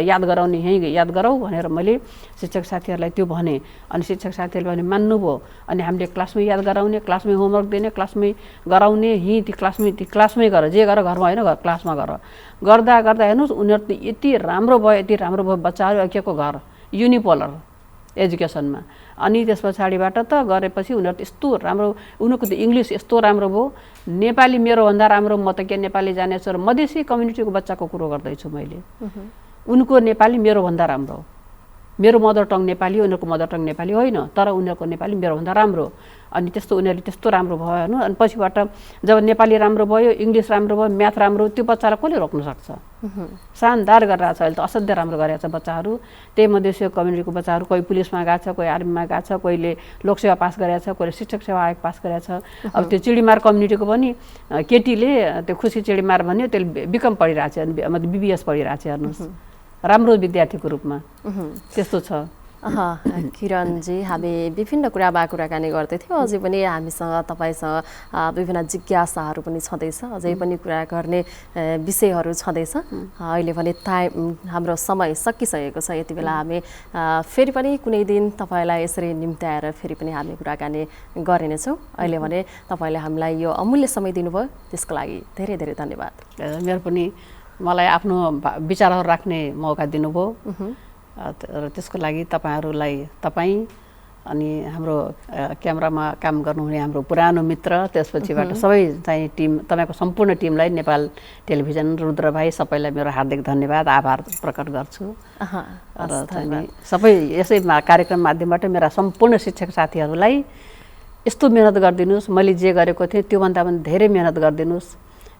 याद गराउने यहीँ याद गराऊ भनेर मैले शिक्षक साथीहरूलाई त्यो भने अनि शिक्षक साथीहरूले पनि मान्नुभयो अनि हामीले क्लासमै याद गराउने क्लासमै होमवर्क दिने क्लासमै गराउने यहीँ क्लासमै गर जे गर घरमा होइन क्लासमा गर्दा हेर्नुहोस् उनीहरू यति राम्रो भयो बच्चाहरू एकेको घर युनिपोलर एजुकेसनमा अनि त्यस पछाडिबाट त गरेपछि उनीहरू यस्तो राम्रो उनीहरूको त इङ्ग्लिस यस्तो राम्रो भयो नेपाली मेरोभन्दा राम्रो म त के नेपाली जानेछु र मधेसी कम्युनिटीको बच्चाको कुरो गर्दैछु मैले उनको नेपाली मेरोभन्दा राम्रो मेरो मदर टङ नेपाली उनीहरूको मदर टङ नेपाली होइन तर उनीहरूको नेपाली मेरोभन्दा राम्रो अनि त्यस्तो उनीहरूले त्यस्तो राम्रो भयो हेर्नु अनि पछिबाट जब नेपाली राम्रो भयो इङ्ग्लिस राम्रो भयो म्याथ राम्रो त्यो बच्चालाई कसले रोक्न सक्छ शानदार गरिरहेको छ अहिले त असाध्यै राम्रो गरिरहेको छ बच्चाहरू त्यही मधेसी कम्युनिटीको बच्चाहरू कोही पुलिसमा गएको छ कोही आर्मीमा गएको छ कोहीले लोकसेवा पास गरेको छ कोहीले शिक्षक सेवा आयोग पास गरेको छ अब त्यो चिडीमार कम्युनिटीको पनि केटीले त्यो खुसी चिडीमार भन्यो त्यसले बिकम पढिरहेको छ मतलब BBS पढिरहेको छ हेर्नुहोस् राम्रो विद्यार्थीको रूपमा त्यस्तो छ किरणजी हामी विभिन्न कुरामा कुराकानी गर्दै थियौँ अझै पनि हामीसँग तपाईँसँग विभिन्न जिज्ञासाहरू पनि छँदैछ अझै पनि कुरा गर्ने विषयहरू छँदैछ अहिले भने हाम्रो समय सकिसकेको छ यति बेला हामी फेरि पनि कुनै दिन तपाईँलाई यसरी निम्त्याएर फेरि पनि हामी कुराकानी गरिनेछौँ अहिले भने तपाईँले हामीलाई यो अमूल्य समय दिनुभयो त्यसको लागि धेरै धेरै धन्यवाद मेरो पनि मलाई आफ्नो विचारहरू राख्ने मौका दिनुभयो र त्यसको लागि तपाईँ अनि हाम्रो क्यामेरामा काम गर्नुहुने हाम्रो पुरानो मित्र त्यसपछिबाट सबै चाहिँ टिम तपाईँको सम्पूर्ण टिमलाई नेपाल टेलिभिजन रुद्र भाइ सबैलाई मेरो हार्दिक धन्यवाद आभार प्रकट गर्छु र चाहिँ सबै यसै कार्यक्रम माध्यमबाट मेरा सम्पूर्ण शिक्षक साथीहरूलाई यस्तो मेहनत गरिदिनुहोस् मैले जे गरेको थिएँ त्योभन्दा पनि धेरै मेहनत गरिदिनुहोस्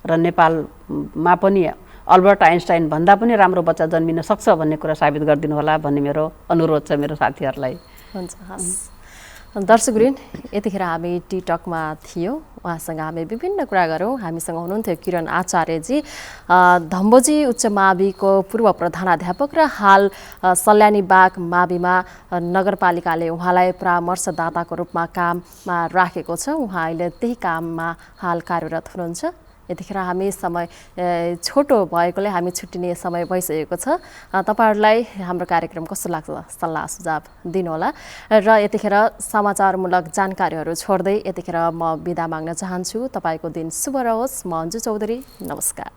र नेपालमा पनि अल्बर्ट आइन्स्टाइन भन्दा पनि राम्रो बच्चा जन्मिन सक्छ भन्ने कुरा साबित गरिदिनु होला भन्ने मेरो अनुरोध छ मेरो साथीहरूलाई हुन्छ हस् दर्शकवृन्द यतिखेर हामी टिकटकमा थियौँ उहाँसँग हामी विभिन्न कुरा गऱ्यौँ हामीसँग हुनुहुन्थ्यो किरण आचार्यजी धम्बोजी उच्च माविको पूर्व प्रधानाध्यापक र हाल सल्यानी बाग माविमा नगरपालिकाले उहाँलाई परामर्शदाताको रूपमा काममा राखेको छ उहाँ अहिले त्यही काममा हाल कार्यरत हुनुहुन्छ यतिखेर हामी समय छोटो भएकोले हामी छुट्टिने समय भइसकेको छ तपाईहरुलाई हाम्रो कार्यक्रम कस्तो लाग्छ सल्लाह सुझाव दिनुहोला र यतिखेर समाचारमूलक जानकारीहरू छोड्दै यतिखेर म बिदा माग्न चाहन्छु तपाईको दिन शुभ रहोस् म अन्जु चौधरी नमस्कार